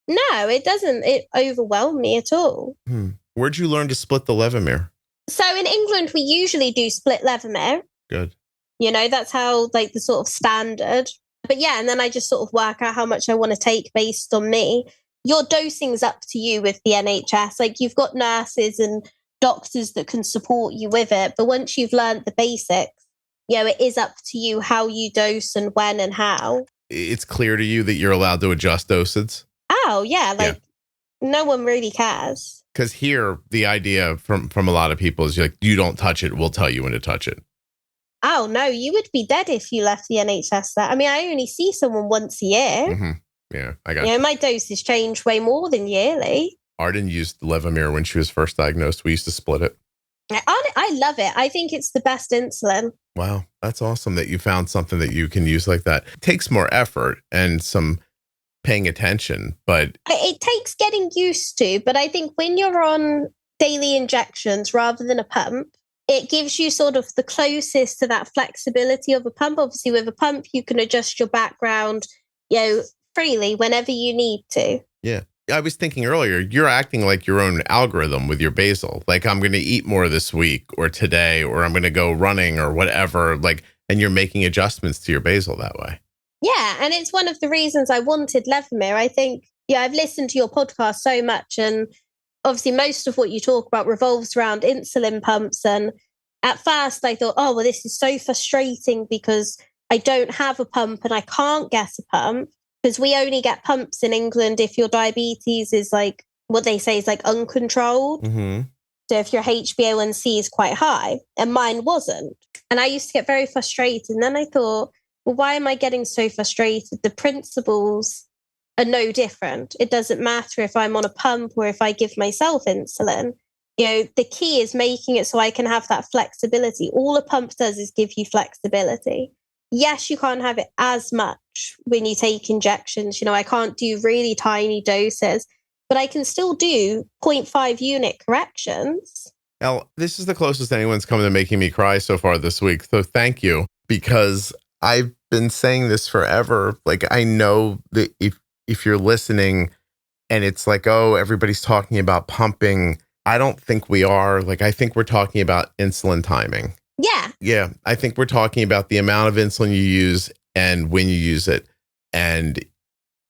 No, it doesn't. It overwhelmed me at all. Where'd you learn to split the Levemir? So in England, we usually do split Levemir. Good. That's how like the sort of standard. But yeah, and then I just sort of work out how much I want to take based on me. Your dosing's up to you with the NHS. Like you've got nurses and doctors that can support you with it. But once you've learned the basics, it is up to you how you dose and when and how. It's clear to you that you're allowed to adjust doses? Oh, yeah. No one really cares. Because here, the idea from a lot of people is like, you don't touch it, we'll tell you when to touch it. Oh, no, you would be dead if you left the NHS there. I mean, I only see someone once a year. Yeah, I got you. My doses change way more than yearly. Arden used Levemir when she was first diagnosed. We used to split it. I love it. I think it's the best insulin. Wow, that's awesome that you found something that you can use like that. It takes more effort and some paying attention, but it takes getting used to. But I think when you're on daily injections rather than a pump, it gives you sort of the closest to that flexibility of a pump. Obviously, with a pump, you can adjust your background, freely whenever you need to. Yeah. I was thinking earlier, you're acting like your own algorithm with your basal. Like, I'm going to eat more this week or today, or I'm going to go running or whatever. And you're making adjustments to your basal that way. Yeah. And it's one of the reasons I wanted Levemir. I think, I've listened to your podcast so much. And obviously, most of what you talk about revolves around insulin pumps. And at first, I thought, oh, well, this is so frustrating because I don't have a pump and I can't get a pump. Because we only get pumps in England if your diabetes is like what they say is like uncontrolled. So if your HbA1c is quite high, and mine wasn't. And I used to get very frustrated. And then I thought, well, why am I getting so frustrated? The principles are no different. It doesn't matter if I'm on a pump or if I give myself insulin. The key is making it so I can have that flexibility. All a pump does is give you flexibility. Yes, you can't have it as much when you take injections. I can't do really tiny doses, but I can still do 0.5 unit corrections. Elle, this is the closest anyone's come to making me cry so far this week. So thank you, because I've been saying this forever. Like, I know that if you're listening and it's like, oh, everybody's talking about pumping, I don't think we are. Like, I think we're talking about insulin timing. Yeah. Yeah. I think we're talking about the amount of insulin you use and when you use it. And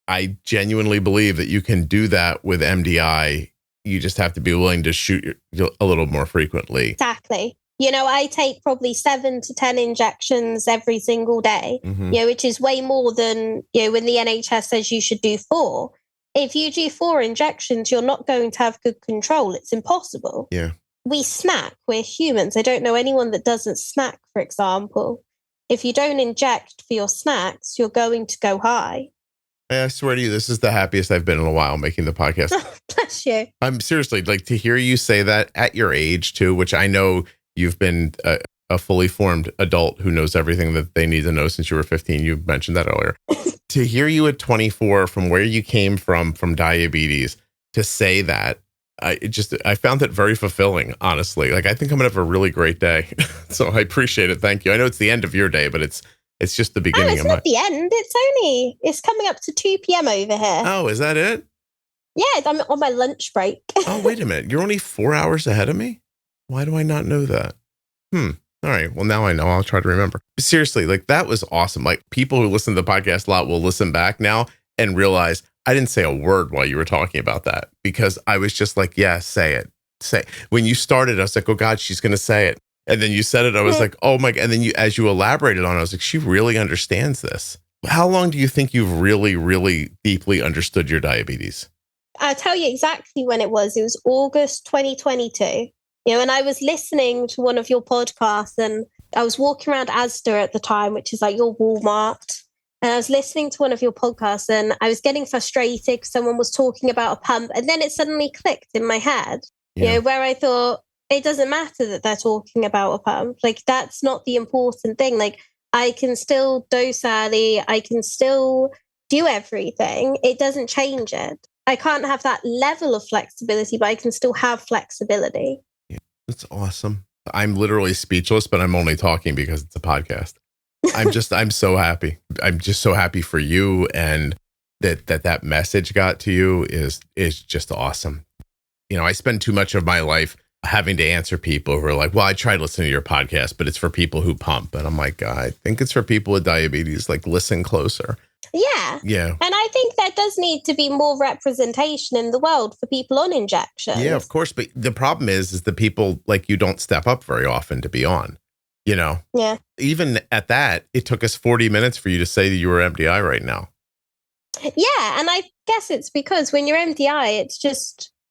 I genuinely believe that you can do that with MDI. You just have to be willing to shoot a little more frequently. Exactly. I take probably 7 to 10 injections every single day, which is way more than, when the NHS says you should do 4. If you do 4 injections, you're not going to have good control. It's impossible. Yeah. We snack. We're humans. I don't know anyone that doesn't snack, for example. If you don't inject for your snacks, you're going to go high. I swear to you, this is the happiest I've been in a while making the podcast. Bless you. I'm seriously, like, to hear you say that at your age too, which I know you've been a fully formed adult who knows everything that they need to know since you were 15. You mentioned that earlier. To hear you at 24 from where you came from diabetes, to say that, I found it very fulfilling, honestly. Like, I think I'm gonna have a really great day. So I appreciate it. Thank you. I know it's the end of your day, but it's just the beginning it's of not the end. It's coming up to 2 p.m. over here. Oh, is that it? Yeah, I'm on my lunch break. Oh, wait a minute. You're only 4 hours ahead of me? Why do I not know that? All right. Well, now I know. I'll try to remember. But seriously, like, that was awesome. Like, people who listen to the podcast a lot will listen back now and realize I didn't say a word while you were talking about that, because I was just like, yeah, say it. When you started, I was like, oh God, she's going to say it. And then you said it. I was like, oh my God. And then as you elaborated on it, I was like, she really understands this. How long do you think you've really, really deeply understood your diabetes? I'll tell you exactly when it was. It was August 2022. And I was listening to one of your podcasts, and I was walking around Asda at the time, which is like your Walmart. And I was listening to one of your podcasts, and I was getting frustrated because someone was talking about a pump. And then it suddenly clicked in my head, where I thought, it doesn't matter that they're talking about a pump. Like, that's not the important thing. Like, I can still dose early. I can still do everything. It doesn't change it. I can't have that level of flexibility, but I can still have flexibility. Yeah, that's awesome. I'm literally speechless, but I'm only talking because it's a podcast. I'm so happy. I'm just so happy for you, and that message got to you is just awesome. I spend too much of my life having to answer people who are like, well, I tried listening to your podcast, but it's for people who pump. And I'm like, I think it's for people with diabetes. Like, listen closer. Yeah. Yeah. And I think there does need to be more representation in the world for people on injections. Yeah, of course. But the problem is the people like you don't step up very often to be on, Yeah. Even at that, it took us 40 minutes for you to say that you were MDI right now. Yeah. And I guess it's because when you're MDI,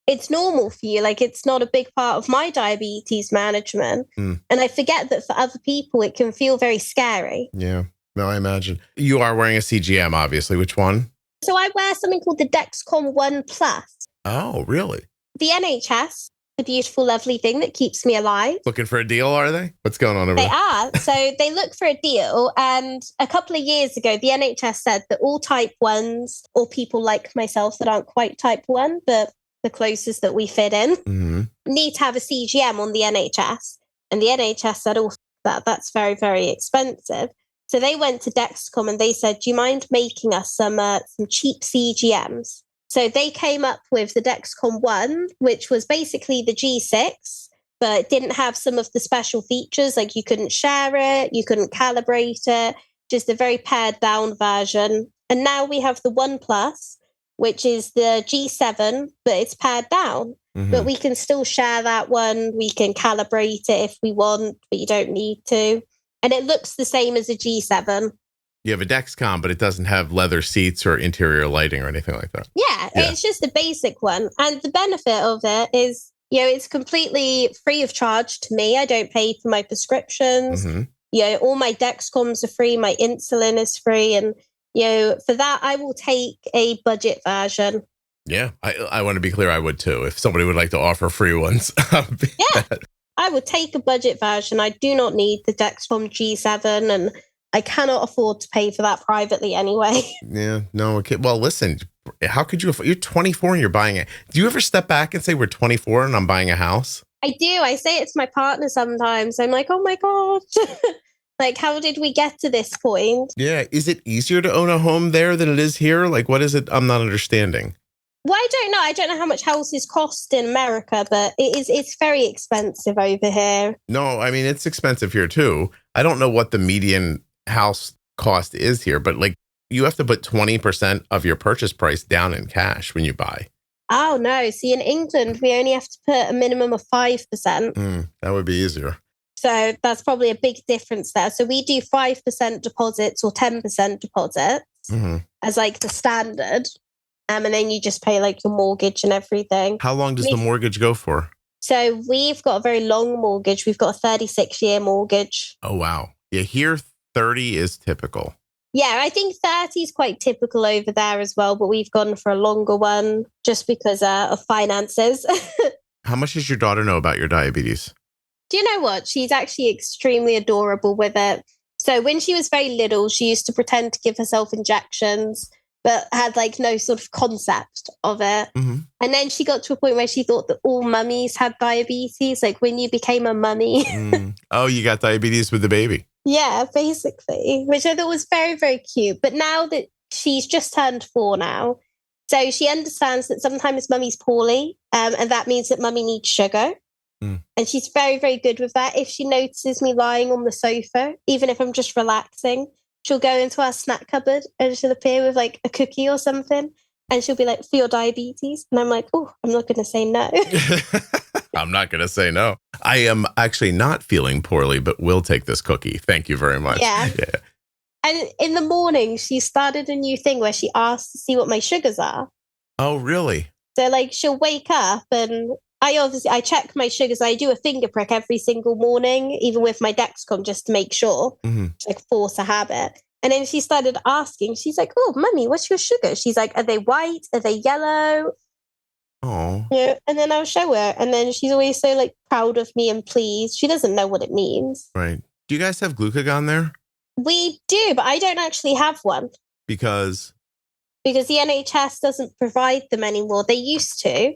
it's normal for you. Like, it's not a big part of my diabetes management. And I forget that for other people, it can feel very scary. Yeah. No, I imagine. You are wearing a CGM, obviously. Which one? So I wear something called the Dexcom One Plus. Oh, really? The NHS, the beautiful, lovely thing that keeps me alive. Looking for a deal, are they? What's going on over there? They are. So they look for a deal. And a couple of years ago, the NHS said that all type 1s, or people like myself that aren't quite type 1, but the closest that we fit in, need to have a CGM on the NHS. And the NHS said, oh, that's very, very expensive. So they went to Dexcom and they said, do you mind making us some cheap CGMs? So they came up with the Dexcom One, which was basically the G6, but it didn't have some of the special features. Like, you couldn't share it, you couldn't calibrate it, just a very pared down version. And now we have the One Plus, which is the G7, but it's pared down. But we can still share that one. We can calibrate it if we want, but you don't need to. And it looks the same as a G7. You have a Dexcom, but it doesn't have leather seats or interior lighting or anything like that. Yeah, it's just a basic one. And the benefit of it is, it's completely free of charge to me. I don't pay for my prescriptions. All my Dexcoms are free. My insulin is free. And, for that, I will take a budget version. Yeah, I want to be clear. I would too. If somebody would like to offer free ones. I would take a budget version. I do not need the Dexcom G7, and I cannot afford to pay for that privately anyway. Yeah, no. Okay. Well, listen, how could you afford? You're 24 and you're buying it. Do you ever step back and say, we're 24 and I'm buying a house? I do. I say it to my partner sometimes. I'm like, oh my God. Like, how did we get to this point? Yeah. Is it easier to own a home there than it is here? Like, what is it? I'm not understanding. Well, I don't know. I don't know how much houses cost in America, but it's very expensive over here. No, I mean, it's expensive here too. I don't know what the median house cost is here, but like, you have to put 20% of your purchase price down in cash when you buy. Oh, no. See, in England, we only have to put a minimum of 5%. That would be easier. So that's probably a big difference there. So we do 5% deposits or 10% deposits as like the standard. And then you just pay like your mortgage and everything. How long does the mortgage go for? So we've got a very long mortgage. We've got a 36-year mortgage. Oh, wow. Yeah, here 30 is typical. Yeah, I think 30 is quite typical over there as well, but we've gone for a longer one just because of finances. How much does your daughter know about your diabetes? Do you know what? She's actually extremely adorable with it. So when she was very little, she used to pretend to give herself injections, but had like no sort of concept of it. Mm-hmm. And then she got to a point where she thought that all mummies had diabetes. Like when you became a mummy. Oh, you got diabetes with the baby. Yeah, basically, which I thought was very, very cute. But now that she's just turned 4 now, so she understands that sometimes mummy's poorly, and that means that mummy needs sugar. And she's very, very good with that. If she notices me lying on the sofa, even if I'm just relaxing, she'll go into our snack cupboard and she'll appear with like a cookie or something. And she'll be like, for your diabetes. And I'm like, oh, I'm not going to say no. I'm not going to say no. I am actually not feeling poorly, but will take this cookie. Thank you very much. Yeah. And in the morning, she started a new thing where she asks to see what my sugars are. Oh, really? So like she'll wake up and I check my sugars. I do a finger prick every single morning, even with my Dexcom, just to make sure. It's like force a habit. And then she started asking, she's like, oh, mummy, what's your sugar? She's like, are they white? Are they yellow? Oh. Yeah. And then I'll show her. And then she's always so like proud of me and pleased. She doesn't know what it means. Right. Do you guys have glucagon there? We do, but I don't actually have one. Because the NHS doesn't provide them anymore. They used to.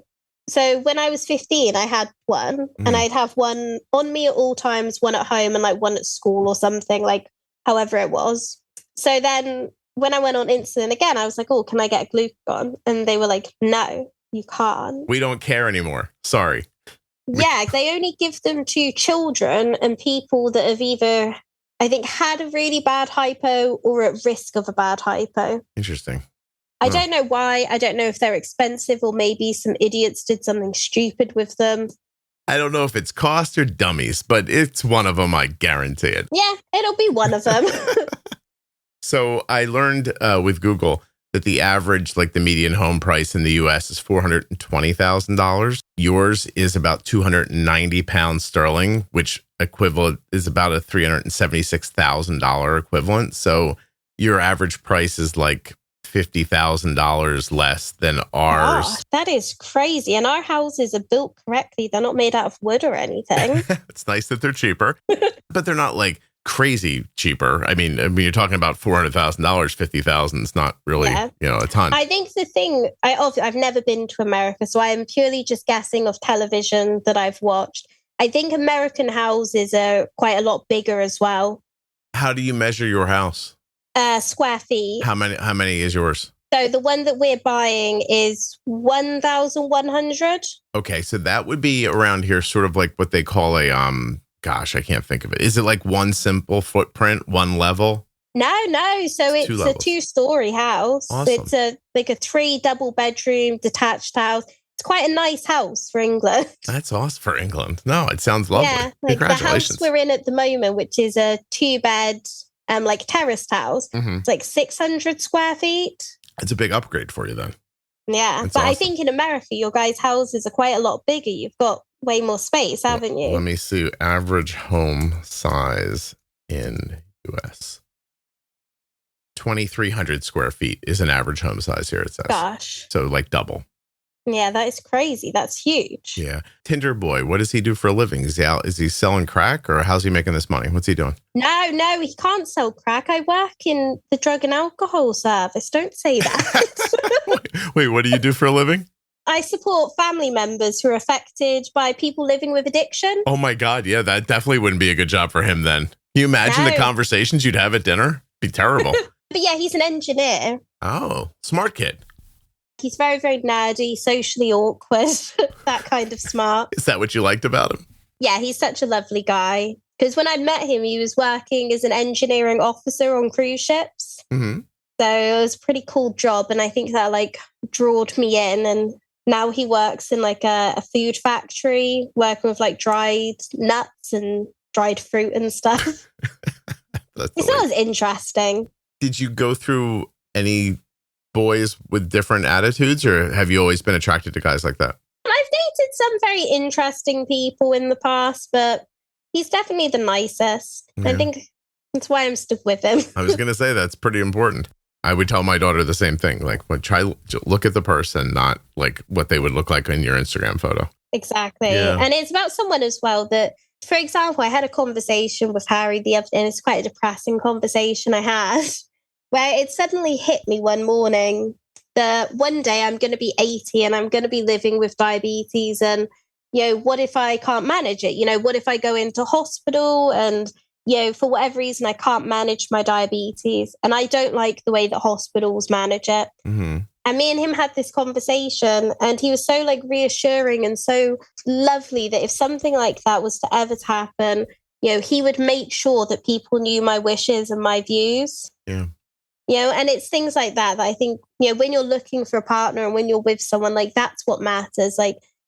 So when I was 15, I had one and I'd have one on me at all times, one at home and like one at school or something, like however it was. So then when I went on insulin again, I was like, oh, can I get a glucagon? And they were like, no, you can't. We don't care anymore. Sorry. Yeah, they only give them to children and people that have either, I think, had a really bad hypo or at risk of a bad hypo. Interesting. I don't know why. I don't know if they're expensive or maybe some idiots did something stupid with them. I don't know if it's cost or dummies, but it's one of them. I guarantee it. Yeah, it'll be one of them. So I learned with Google that the average, like the median home price in the US is $420,000. Yours is about 290 pounds sterling, which equivalent is about a $376,000 equivalent. So your average price is like $50,000 less than ours. Oh, that is crazy. And our houses are built correctly. They're not made out of wood or anything. It's nice that they're cheaper, but they're not like crazy cheaper. I mean, you're talking about $400,000, $50,000 is not really, a ton. I think the thing, I've never been to America, so I am purely just guessing of television that I've watched. I think American houses are quite a lot bigger as well. How do you measure your house? Square feet. How many is yours? So the one that we're buying is 1,100. Okay, so that would be around here, sort of like what they call a gosh, I can't think of it. Is it like one simple footprint, one level? No. So it's a 2-story house. Awesome. It's a 3 double bedroom detached house. It's quite a nice house for England. That's awesome for England. No, it sounds lovely. Yeah, like Congratulations. the house we're in at the moment, which is a 2-bed, like terraced house. It's like 600 square feet. It's a big upgrade for you then. Yeah, That's but awesome. I think in America, your guys' houses are quite a lot bigger. You've got way more space, haven't you? Let me see. Average home size in US. 2,300 square feet is an average home size here, it says. Gosh. So like double. Yeah, that is crazy. That's huge. Yeah. Tinder boy, what does he do for a living? Is he selling crack or how's he making this money? What's he doing? No, he can't sell crack. I work in the drug and alcohol service. Don't say that. Wait, what do you do for a living? I support family members who are affected by people living with addiction. Oh my God. Yeah, that definitely wouldn't be a good job for him then. Can you imagine the conversations you'd have at dinner? It'd be terrible. But yeah, he's an engineer. Oh, smart kid. He's very, very nerdy, socially awkward, that kind of smart. Is that what you liked about him? Yeah, he's such a lovely guy. Because when I met him, he was working as an engineering officer on cruise ships. Mm-hmm. So it was a pretty cool job. And I think that like drawed me in. And now he works in like a food factory, working with like dried nuts and dried fruit and stuff. It sounds interesting. Did you go through any boys with different attitudes, or have you always been attracted to guys like that? I've dated some very interesting people in the past, but he's definitely the nicest. Yeah. I think that's why I'm stuck with him. I was going to say that's pretty important. I would tell my daughter the same thing. Like, try look at the person, not like what they would look like in your Instagram photo. Exactly. Yeah. And it's about someone as well that For example, I had a conversation with Harry the other day, and it's quite a depressing conversation I had, where it suddenly hit me one morning that one day I'm going to be 80 and I'm going to be living with diabetes. And, what if I can't manage it? What if I go into hospital and, for whatever reason, I can't manage my diabetes and I don't like the way that hospitals manage it. Mm-hmm. And me and him had this conversation and he was so reassuring and so lovely that if something like that was to ever happen, he would make sure that people knew my wishes and my views. Yeah. And it's things like that I think, when you're looking for a partner and when you're with someone, that's what matters.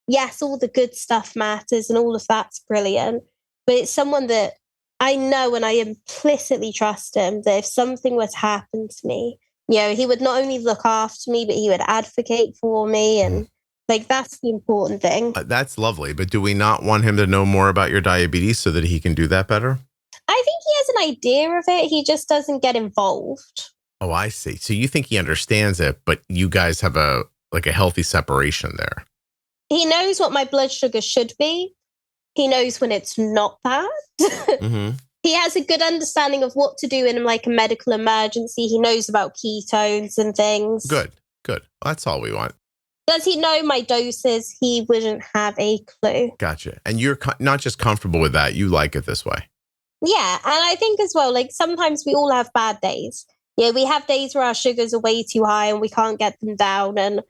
Yes, all the good stuff matters and all of that's brilliant, but it's someone that I know and I implicitly trust him that if something were to happen to me, he would not only look after me, but he would advocate for me. And that's the important thing. That's lovely. But do we not want him to know more about your diabetes so that he can do that better? I think he has an idea of it. He just doesn't get involved. Oh, I see. So you think he understands it, but you guys have a healthy separation there. He knows what my blood sugar should be. He knows when it's not that. Mm-hmm. He has a good understanding of what to do in a medical emergency. He knows about ketones and things. Good. Well, that's all we want. Does he know my doses? He wouldn't have a clue. Gotcha. And you're not just comfortable with that. You like it this way. Yeah. And I think as well, sometimes we all have bad days. We have days where our sugars are way too high and we can't get them down. And,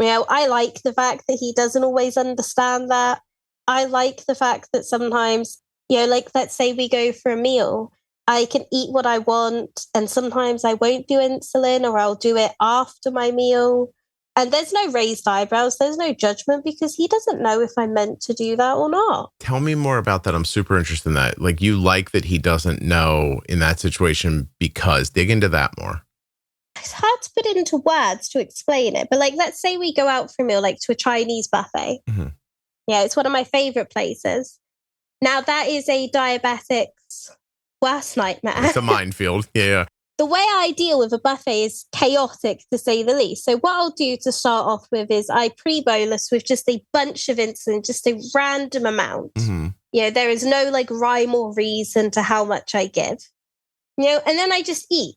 I like the fact that he doesn't always understand that. I like the fact that sometimes, let's say we go for a meal, I can eat what I want. And sometimes I won't do insulin or I'll do it after my meal. And there's no raised eyebrows. There's no judgment because he doesn't know if I meant to do that or not. Tell me more about that. I'm super interested in that. You like that he doesn't know in that situation because dig into that more. It's hard to put into words to explain it. But let's say we go out for a meal, to a Chinese buffet. Mm-hmm. Yeah, it's one of my favorite places. Now that is a diabetic's worst nightmare. It's a minefield. Yeah. The way I deal with a buffet is chaotic, to say the least. So what I'll do to start off with is I pre-bolus with just a bunch of insulin, just a random amount. Mm-hmm. There is no rhyme or reason to how much I give. And then I just eat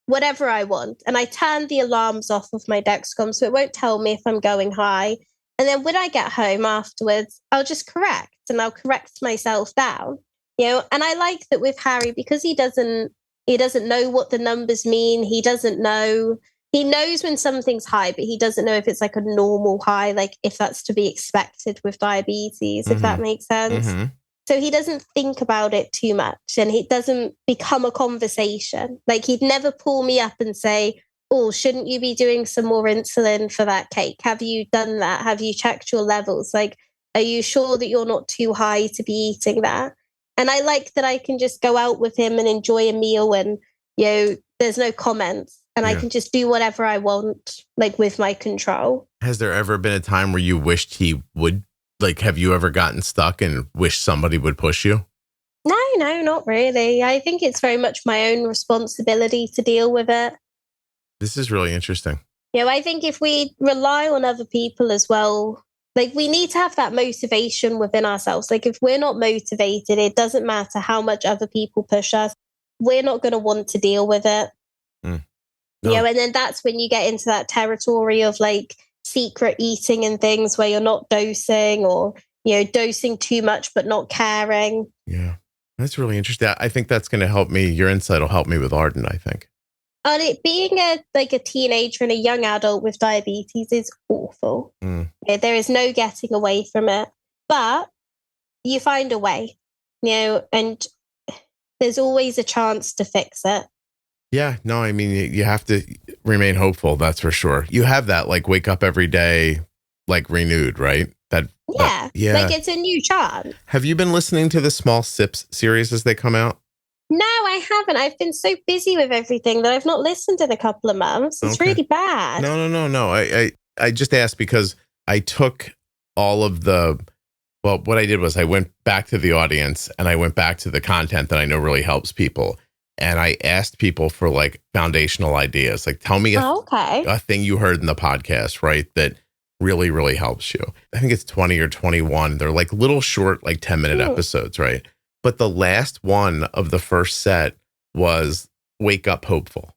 whatever I want. And I turn the alarms off of my Dexcom so it won't tell me if I'm going high. And then when I get home afterwards, I'll just correct and I'll correct myself down. And I like that with Harry because he doesn't know what the numbers mean. He doesn't know. He knows when something's high, but he doesn't know if it's a normal high, if that's to be expected with diabetes, if that makes sense. Mm-hmm. So he doesn't think about it too much and it doesn't become a conversation. He'd never pull me up and say, oh, shouldn't you be doing some more insulin for that cake? Have you done that? Have you checked your levels? Are you sure that you're not too high to be eating that? And I like that I can just go out with him and enjoy a meal and, there's no comments and I can just do whatever I want, with my control. Has there ever been a time where you wished he would, have you ever gotten stuck and wished somebody would push you? No, not really. I think it's very much my own responsibility to deal with it. This is really interesting. I think if we rely on other people as well, we need to have that motivation within ourselves. If we're not motivated, it doesn't matter how much other people push us. We're not going to want to deal with it. No. And then that's when you get into that territory of secret eating and things where you're not dosing or, dosing too much, but not caring. Yeah, that's really interesting. I think that's going to help me. Your insight will help me with Arden, I think. And it being a teenager and a young adult with diabetes is awful. There is no getting away from it, but you find a way, and there's always a chance to fix it. Yeah, no, I mean, you have to remain hopeful. That's for sure. You have that wake up every day, renewed, right? Yeah. It's a new chance. Have you been listening to the Small Sips series as they come out? No, I haven't. I've been so busy with everything that I've not listened in a couple of months. It's really bad. No. I just asked because I took all of what I did was I went back to the audience and I went back to the content that I know really helps people. And I asked people for foundational ideas. Tell me a thing you heard in the podcast, right? That really, really helps you. I think it's 20 or 21. They're like little short, like 10-minute episodes, right? But the last one of the first set was Wake Up Hopeful.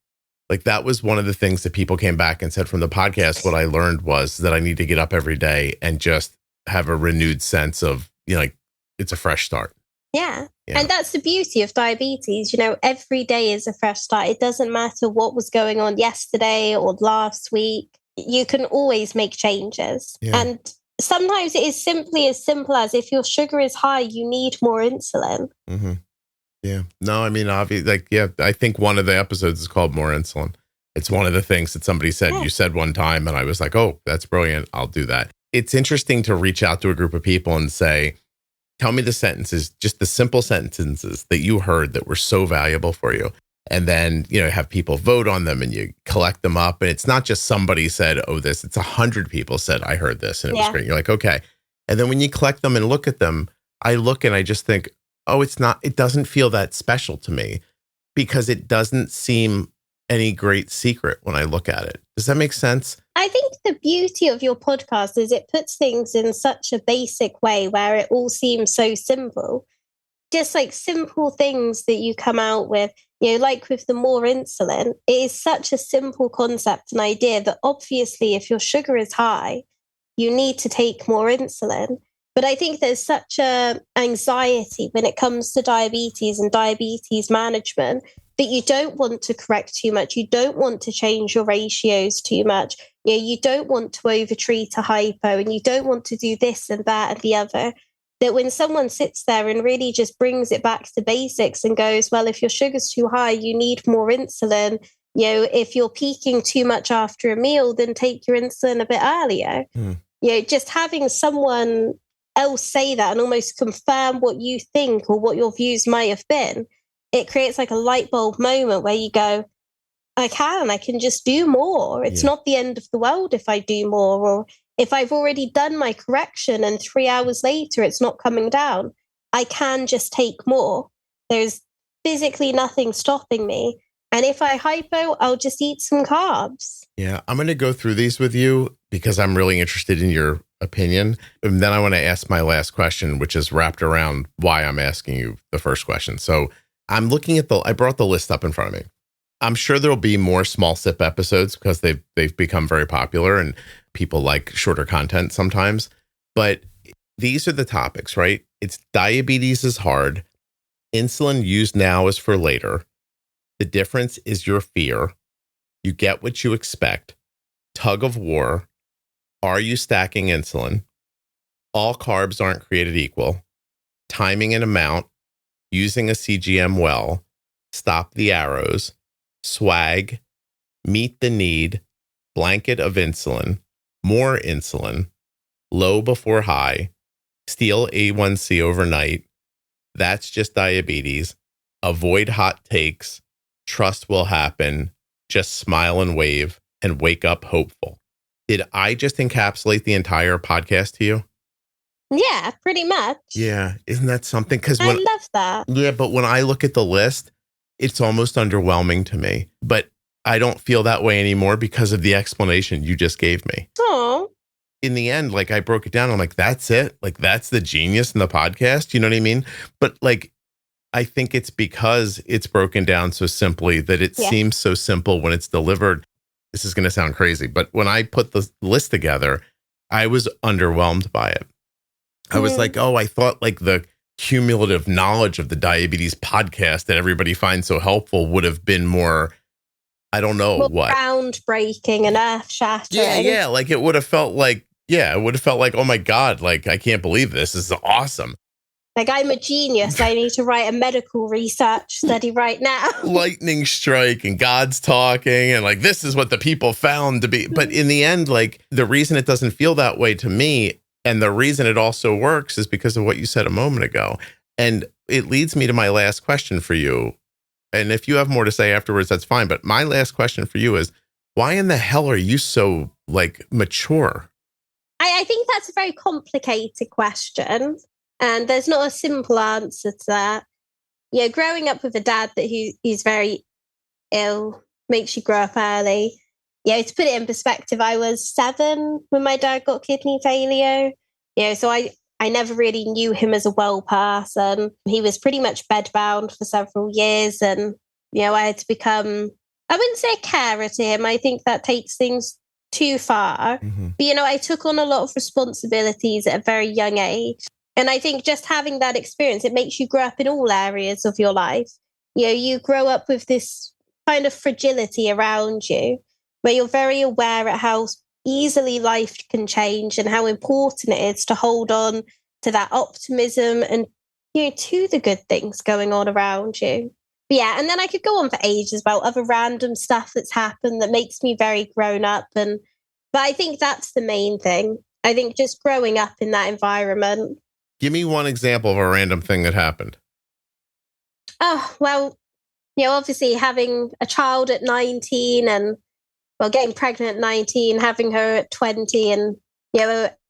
Like that was one of the things that people came back and said from the podcast. What I learned was that I need to get up every day and just have a renewed sense of, like it's a fresh start. Yeah. And that's the beauty of diabetes. Every day is a fresh start. It doesn't matter what was going on yesterday or last week. You can always make changes. Yeah. And sometimes it is simply as simple as if your sugar is high, you need more insulin. Mm-hmm. Yeah. No, I mean, obviously, I think one of the episodes is called More Insulin. It's one of the things that somebody said, you said one time, and I was like, oh, that's brilliant. I'll do that. It's interesting to reach out to a group of people and say, tell me the sentences, just the simple sentences that you heard that were so valuable for you. And then, have people vote on them and you collect them up. And it's not just somebody said, oh, this, it's 100 people said, I heard this and it was great. You're like, okay. And then when you collect them and look at them, I look and I just think, oh, it doesn't feel that special to me because it doesn't seem any great secret when I look at it. Does that make sense? I think the beauty of your podcast is it puts things in such a basic way where it all seems so simple. Just like simple things that you come out with, like with the more insulin, it is such a simple concept and idea that obviously if your sugar is high, you need to take more insulin. But I think there's such a anxiety when it comes to diabetes and diabetes management that you don't want to correct too much. You don't want to change your ratios too much. You don't want to overtreat a hypo and you don't want to do this and that and the other. That when someone sits there and really just brings it back to basics and goes, well, if your sugar's too high, you need more insulin. If you're peaking too much after a meal, then take your insulin a bit earlier. Just having someone else say that and almost confirm what you think or what your views might have been, it creates like a light bulb moment where you go, I can just do more. It's not the end of the world if I do more, or if I've already done my correction and 3 hours later it's not coming down, I can just take more. There's physically nothing stopping me. And if I hypo, I'll just eat some carbs. Yeah, I'm going to go through these with you because I'm really interested in your opinion. And then I want to ask my last question, which is wrapped around why I'm asking you the first question. So I'm looking at I brought the list up in front of me. I'm sure there'll be more small sip episodes because they've become very popular and people like shorter content sometimes. But these are the topics, right? It's diabetes is hard. Insulin used now is for later. The difference is your fear. You get what you expect. Tug of war. Are you stacking insulin? All carbs aren't created equal. Timing and amount. Using a CGM well. Stop the arrows. Swag. Meet the need. Blanket of insulin. More insulin. Low before high. Steal A1C overnight. That's just diabetes. Avoid hot takes. Trust will happen. Just smile and wave and wake up hopeful. Did I just encapsulate the entire podcast to you? Yeah, pretty much. Yeah. Isn't that something? I love that. Yeah, but when I look at the list, it's almost underwhelming to me. But I don't feel that way anymore because of the explanation you just gave me. Oh. In the end, like I broke it down. I'm like, that's it. Like, that's the genius in the podcast. You know what I mean? But like, I think it's because it's broken down so simply that it seems so simple when it's delivered. This is going to sound crazy, but when I put the list together, I was underwhelmed by it. I was like, oh, I thought like the cumulative knowledge of the diabetes podcast that everybody finds so helpful would have been more, I don't know more what. Groundbreaking and earth-shattering. Yeah. Like it would have felt like, oh my God, like I can't believe this. This is awesome. Like, I'm a genius. I need to write a medical research study right now. Lightning strike and God's talking and like, this is what the people found to be. But in the end, like the reason it doesn't feel that way to me and the reason it also works is because of what you said a moment ago. And it leads me to my last question for you. And if you have more to say afterwards, that's fine. But my last question for you is, why in the hell are you so like mature? I think that's a very complicated question. And there's not a simple answer to that. Yeah, growing up with a dad that he's very ill makes you grow up early. To put it in perspective, I was 7 when my dad got kidney failure. So I never really knew him as a well person. He was pretty much bedbound for several years. And, I had to become, I wouldn't say a carer to him. I think that takes things too far. Mm-hmm. But, I took on a lot of responsibilities at a very young age. And I think just having that experience, it makes you grow up in all areas of your life. You grow up with this kind of fragility around you, where you're very aware at how easily life can change and how important it is to hold on to that optimism and, to the good things going on around you. But and then I could go on for ages about other random stuff that's happened that makes me very grown up. But I think that's the main thing. I think just growing up in that environment. Give me one example of a random thing that happened. Oh, well, obviously having a child at 19 and, getting pregnant at 19, having her at 20. And,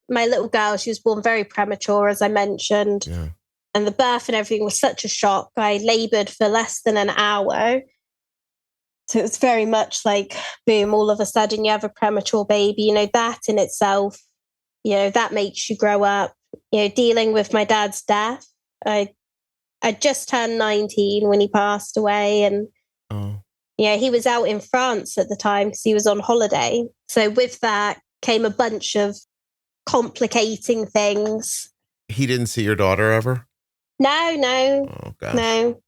my little girl, she was born very premature, as I mentioned. Yeah. And the birth and everything was such a shock. I labored for less than an hour. So it was very much like, boom, all of a sudden you have a premature baby. That in itself, that makes you grow up. Dealing with my dad's death. I just turned 19 when he passed away. And he was out in France at the time because he was on holiday. So with that came a bunch of complicating things. He didn't see your daughter ever? No. Oh, gosh. No.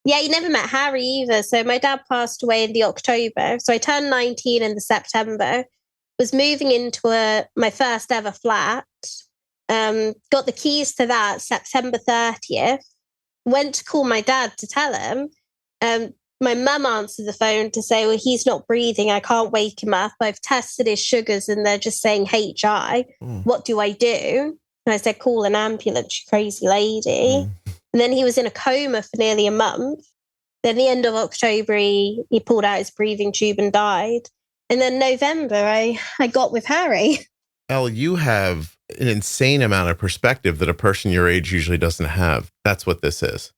Yeah, he never met Harry either. So my dad passed away in the October. So I turned 19 in the September, was moving into my first ever flat, got the keys to that September 30th, went to call my dad to tell him. My mum answered the phone to say, well, he's not breathing. I can't wake him up. I've tested his sugars and they're just saying HI. What do I do? And I said, call an ambulance, you crazy lady. And then he was in a coma for nearly a month. Then the end of October, he pulled out his breathing tube and died. And then November, I got with Harry. Elle, you have an insane amount of perspective that a person your age usually doesn't have. That's what this is.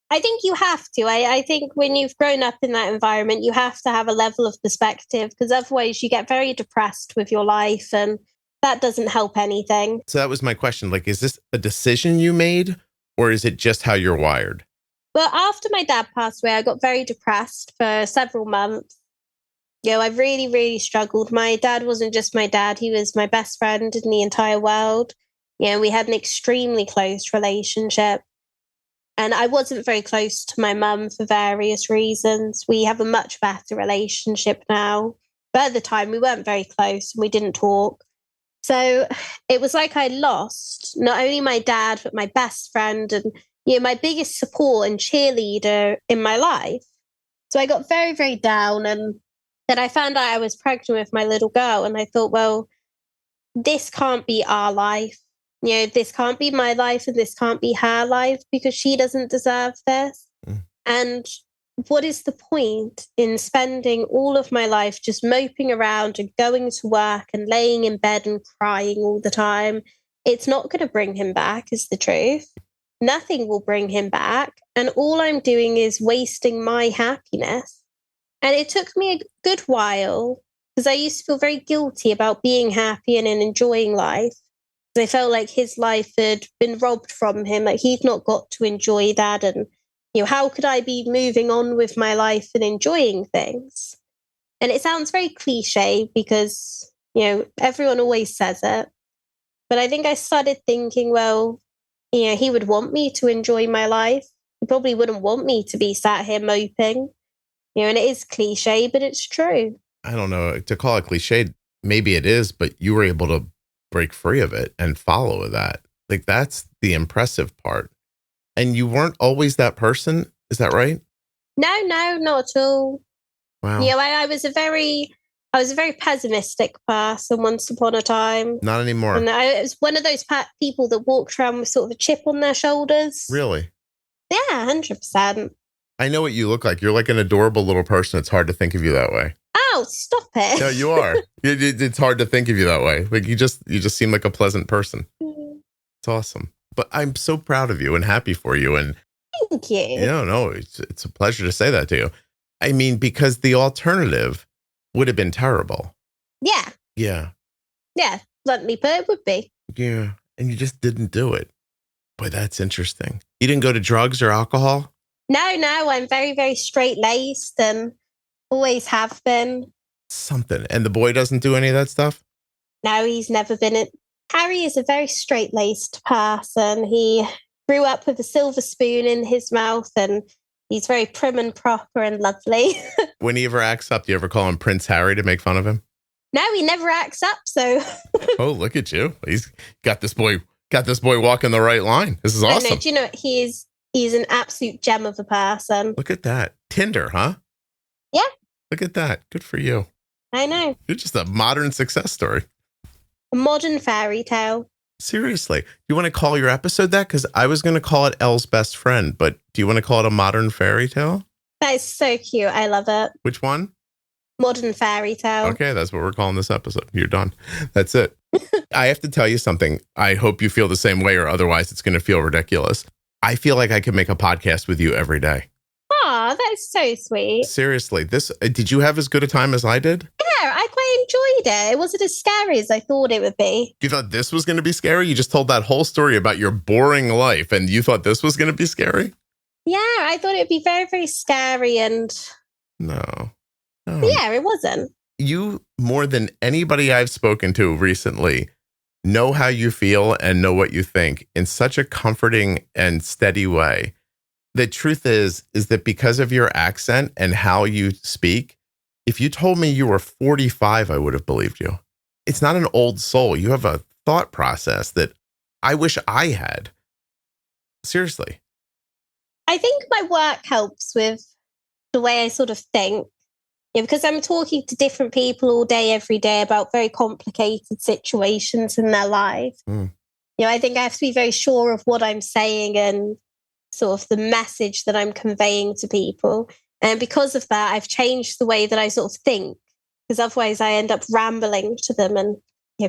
I think you have to. I think when you've grown up in that environment, you have to have a level of perspective because otherwise you get very depressed with your life and that doesn't help anything. So that was my question. Like, is this a decision you made or is it just how you're wired? Well, after my dad passed away, I got very depressed for several months. I really, really struggled. My dad wasn't just my dad. He was my best friend in the entire world. We had an extremely close relationship. And I wasn't very close to my mum for various reasons. We have a much better relationship now. But at the time, we weren't very close and we didn't talk. So it was like I lost not only my dad, but my best friend and my biggest support and cheerleader in my life. So I got very, very down. And then I found out I was pregnant with my little girl. And I thought, well, this can't be our life. This can't be my life and this can't be her life because she doesn't deserve this. And what is the point in spending all of my life just moping around and going to work and laying in bed and crying all the time? It's not going to bring him back, is the truth. Nothing will bring him back. And all I'm doing is wasting my happiness. And it took me a good while because I used to feel very guilty about being happy and enjoying life. I felt like his life had been robbed from him, like he'd not got to enjoy that. And, how could I be moving on with my life and enjoying things? And it sounds very cliche because, everyone always says it. But I think I started thinking, well, he would want me to enjoy my life. He probably wouldn't want me to be sat here moping. And it is cliche, but it's true. I don't know. To call it cliche, maybe it is, but you were able to break free of it and follow that. Like, that's the impressive part. And you weren't always that person. Is that right? No, not at all. Wow. I was a very pessimistic person once upon a time. Not anymore. And I was one of those people that walked around with sort of a chip on their shoulders. Really? Yeah, 100%. I know what you look like. You're like an adorable little person. It's hard to think of you that way. Oh, stop it. No, you are. It's hard to think of you that way. Like you just seem like a pleasant person. It's awesome. But I'm so proud of you and happy for you. And thank you. No, it's a pleasure to say that to you. I mean, because the alternative would have been terrible. Yeah. Yeah. Yeah. Bluntly put, it would be. Yeah. And you just didn't do it. Boy, that's interesting. You didn't go to drugs or alcohol? No, I'm very, very straight-laced and always have been. Something. And the boy doesn't do any of that stuff? No, he's never been it. Harry is a very straight-laced person. He grew up with a silver spoon in his mouth and he's very prim and proper and lovely. When he ever acts up, do you ever call him Prince Harry to make fun of him? No, he never acts up, so. Oh, look at you. He's got this boy walking the right line. This is awesome. No, do you know what? He's an absolute gem of a person. Look at that. Tinder, huh? Yeah. Look at that. Good for you. I know. You're just a modern success story. A modern fairy tale. Seriously. Do you want to call your episode that? Because I was going to call it Elle's Best Friend, but do you want to call it a modern fairy tale? That is so cute. I love it. Which one? Modern fairy tale. Okay, that's what we're calling this episode. You're done. That's it. I have to tell you something. I hope you feel the same way, or otherwise it's going to feel ridiculous. I feel like I could make a podcast with you every day. Aw, that's so sweet. Seriously, did you have as good a time as I did? Yeah, I quite enjoyed it. It wasn't as scary as I thought it would be. You thought this was going to be scary? You just told that whole story about your boring life, and you thought this was going to be scary? Yeah, I thought it would be very, very scary and... No. Yeah, it wasn't. You, more than anybody I've spoken to recently, know how you feel and know what you think in such a comforting and steady way. The truth is that because of your accent and how you speak, if you told me you were 45, I would have believed you. It's not an old soul. You have a thought process that I wish I had. Seriously. I think my work helps with the way I sort of think. Yeah, because I'm talking to different people all day, every day about very complicated situations in their life. I think I have to be very sure of what I'm saying and sort of the message that I'm conveying to people. And because of that, I've changed the way that I sort of think, because otherwise I end up rambling to them. And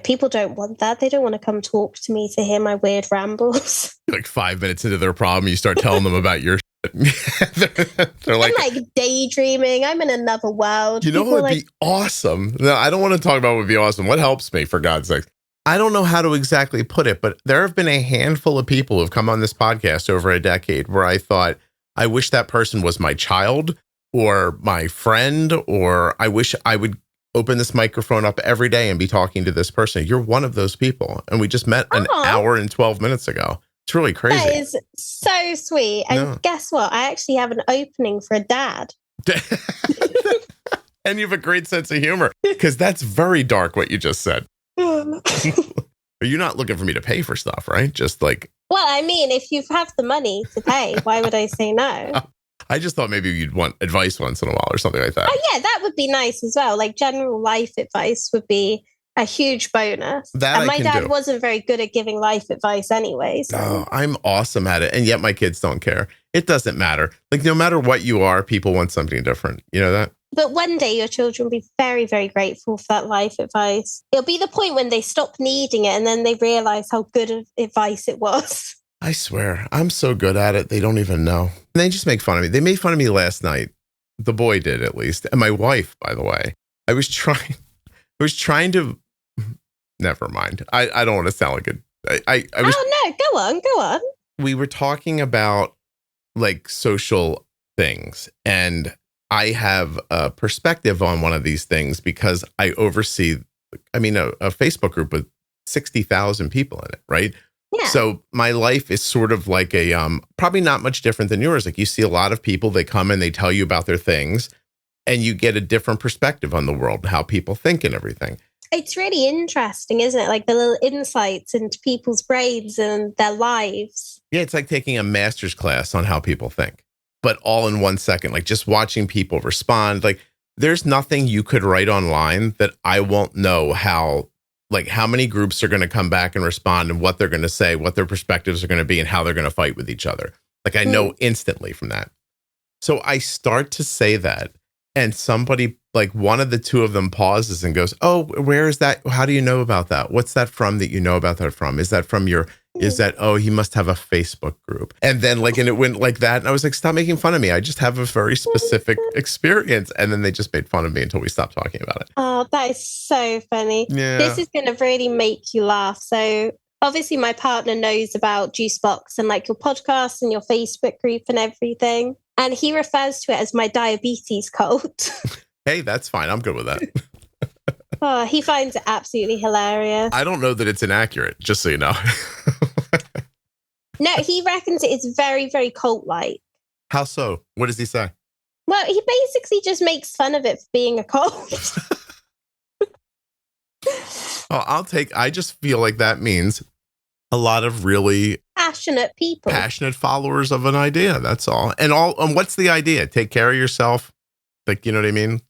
people don't want that. They don't want to come talk to me to hear my weird rambles. Like 5 minutes into their problem, you start telling them about your they're like, I'm like daydreaming. I'm in another world. You know what would be awesome? No, I don't want to talk about what would be awesome. What helps me, for God's sake? I don't know how to exactly put it, but there have been a handful of people who've come on this podcast over a decade where I thought, I wish that person was my child or my friend, or I wish I would open this microphone up every day and be talking to this person. You're one of those people. And we just met an hour and 12 minutes ago. It's really crazy. That is so sweet. And guess what? I actually have an opening for a dad. And you have a great sense of humor, because that's very dark what you just said. You're not looking for me to pay for stuff, right? Just like... Well, I mean, if you have the money to pay, why would I say no? I just thought maybe you'd want advice once in a while or something like that. Oh, yeah, that would be nice as well. Like general life advice would be a huge bonus. And my dad wasn't very good at giving life advice anyway. So. Oh, I'm awesome at it. And yet my kids don't care. It doesn't matter. Like no matter what you are, people want something different. You know that? But one day your children will be very, very grateful for that life advice. It'll be the point when they stop needing it and then they realize how good of advice it was. I swear, I'm so good at it. They don't even know. And they just make fun of me. They made fun of me last night. The boy did, at least. And my wife, by the way. I was trying to... Never mind. I don't want to sound like I was... Oh, no. Go on. We were talking about like social things, and I have a perspective on one of these things because I oversee, a Facebook group with 60,000 people in it, right? Yeah. So my life is sort of like a, probably not much different than yours. Like you see a lot of people, they come and they tell you about their things, and you get a different perspective on the world and how people think and everything. It's really interesting, isn't it? Like the little insights into people's brains and their lives. Yeah, it's like taking a master's class on how people think, but all in 1 second, like just watching people respond. Like there's nothing you could write online that I won't know how many groups are going to come back and respond and what they're going to say, what their perspectives are going to be and how they're going to fight with each other. Like I know instantly from that. So I start to say that, and somebody, like one of the two of them pauses and goes, "Oh, where is that? How do you know about that? What's that from that you know about that from? Is that from your is that, oh, he must have a Facebook group. And then and it went like that. And I was like, stop making fun of me. I just have a very specific experience. And then they just made fun of me until we stopped talking about it. Oh, that is so funny. Yeah. This is going to really make you laugh. So obviously my partner knows about Juicebox and your podcast and your Facebook group and everything. And he refers to it as my diabetes cult. Hey, that's fine. I'm good with that. Oh, he finds it absolutely hilarious. I don't know that it's inaccurate, just so you know. No, he reckons it is very, very cult-like. How so? What does he say? Well, he basically just makes fun of it for being a cult. Oh, I just feel like that means a lot of really passionate people. Passionate followers of an idea. That's all. And what's the idea? Take care of yourself. You know what I mean?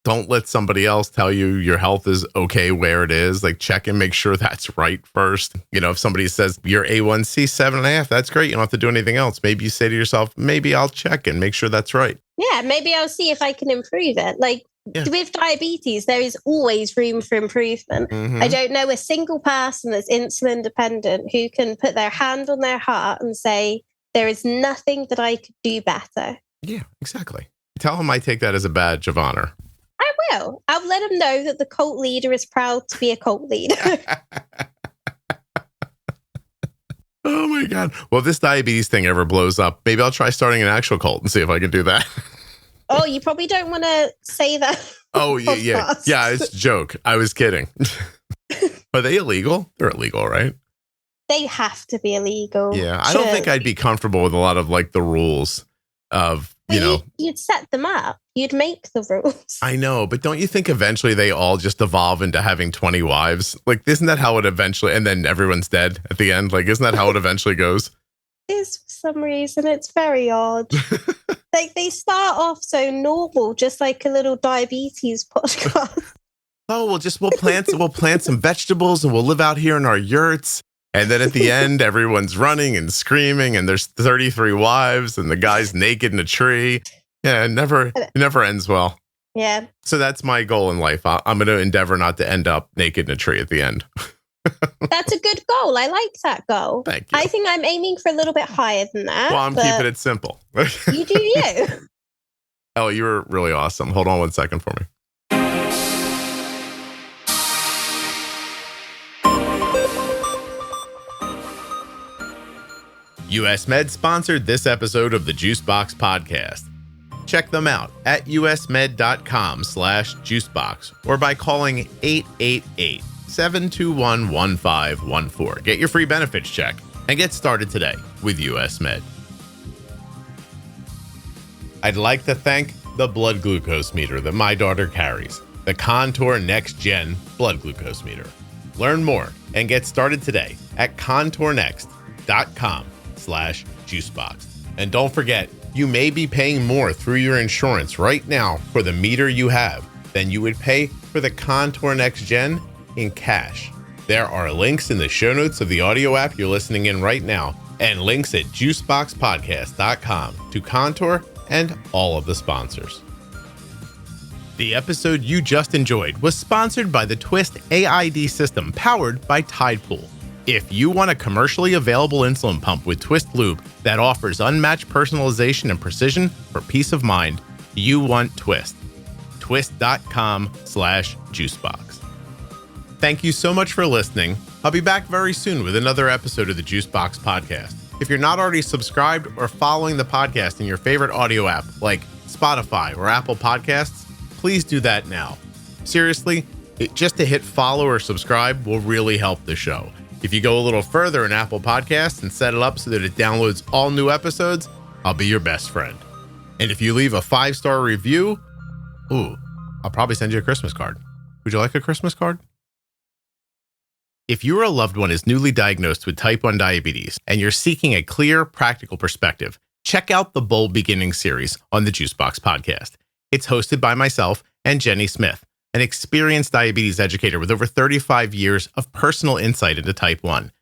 Don't let somebody else tell you your health is okay where it is. Check and make sure that's right first. If somebody says your A1C 7.5, that's great. You don't have to do anything else. Maybe you say to yourself, maybe I'll check and make sure that's right. Yeah, maybe I'll see if I can improve it. With diabetes, there is always room for improvement. Mm-hmm. I don't know a single person that's insulin dependent who can put their hand on their heart and say, there is nothing that I could do better. Yeah, exactly. Tell him I take that as a badge of honor. I will. I'll let him know that the cult leader is proud to be a cult leader. Oh my God. Well, if this diabetes thing ever blows up, maybe I'll try starting an actual cult and see if I can do that. Oh, you probably don't want to say that. Oh, yeah. Yeah, it's a joke. I was kidding. Are they illegal? They're illegal, right? They have to be illegal. Yeah, I don't think I'd be comfortable with a lot of the rules of, You'd set them up. You'd make the rules. I know, but don't you think eventually they all just evolve into having 20 wives? Isn't that how it eventually, and then everyone's dead at the end? Isn't that how it eventually goes? It is for some reason. It's very odd. They start off so normal, just like a little diabetes podcast. Oh, we'll plant some vegetables and we'll live out here in our yurts. And then at the end, everyone's running and screaming, and there's 33 wives, and the guy's naked in a tree. Yeah, it never ends well. Yeah. So that's my goal in life. I'm going to endeavor not to end up naked in a tree at the end. That's a good goal. I like that goal. Thank you. I think I'm aiming for a little bit higher than that. Well, I'm keeping it simple. You do you. Oh, you were really awesome. Hold on 1 second for me. US Med sponsored this episode of the Juicebox Podcast. Check them out at usmed.com/juicebox or by calling 888-721-1514. Get your free benefits check and get started today with US Med. I'd like to thank the blood glucose meter that my daughter carries, the Contour NextGen blood glucose meter. Learn more and get started today at contournext.com/juicebox. And don't forget, you may be paying more through your insurance right now for the meter you have than you would pay for the Contour NextGen in cash. There are links in the show notes of the audio app you're listening in right now, and links at juiceboxpodcast.com to Contour and all of the sponsors. The episode you just enjoyed was sponsored by the twiist AID system powered by Tidepool. If you want a commercially available insulin pump with twiist lube that offers unmatched personalization and precision for peace of mind, you want twiist. twiist.com/juicebox. Thank you so much for listening. I'll be back very soon with another episode of the Juicebox Podcast. If you're not already subscribed or following the podcast in your favorite audio app like Spotify or Apple Podcasts, please do that now. Seriously, just to hit follow or subscribe will really help the show. If you go a little further in Apple Podcasts and set it up so that it downloads all new episodes, I'll be your best friend. And if you leave a 5-star review, I'll probably send you a Christmas card. Would you like a Christmas card? If you or a loved one is newly diagnosed with type 1 diabetes and you're seeking a clear, practical perspective, check out the Bold Beginning series on the Juicebox Podcast. It's hosted by myself and Jenny Smith, an experienced diabetes educator with over 35 years of personal insight into type 1.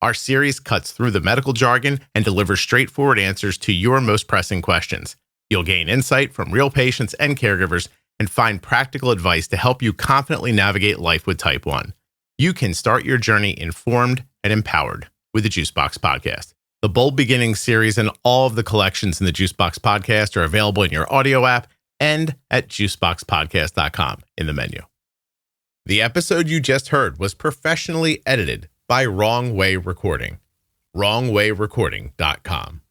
Our series cuts through the medical jargon and delivers straightforward answers to your most pressing questions. You'll gain insight from real patients and caregivers and find practical advice to help you confidently navigate life with type 1. You can start your journey informed and empowered with the Juicebox Podcast. The Bold Beginnings series and all of the collections in the Juicebox Podcast are available in your audio app and at juiceboxpodcast.com in the menu. The episode you just heard was professionally edited by Wrong Way Recording. wrongwayrecording.com.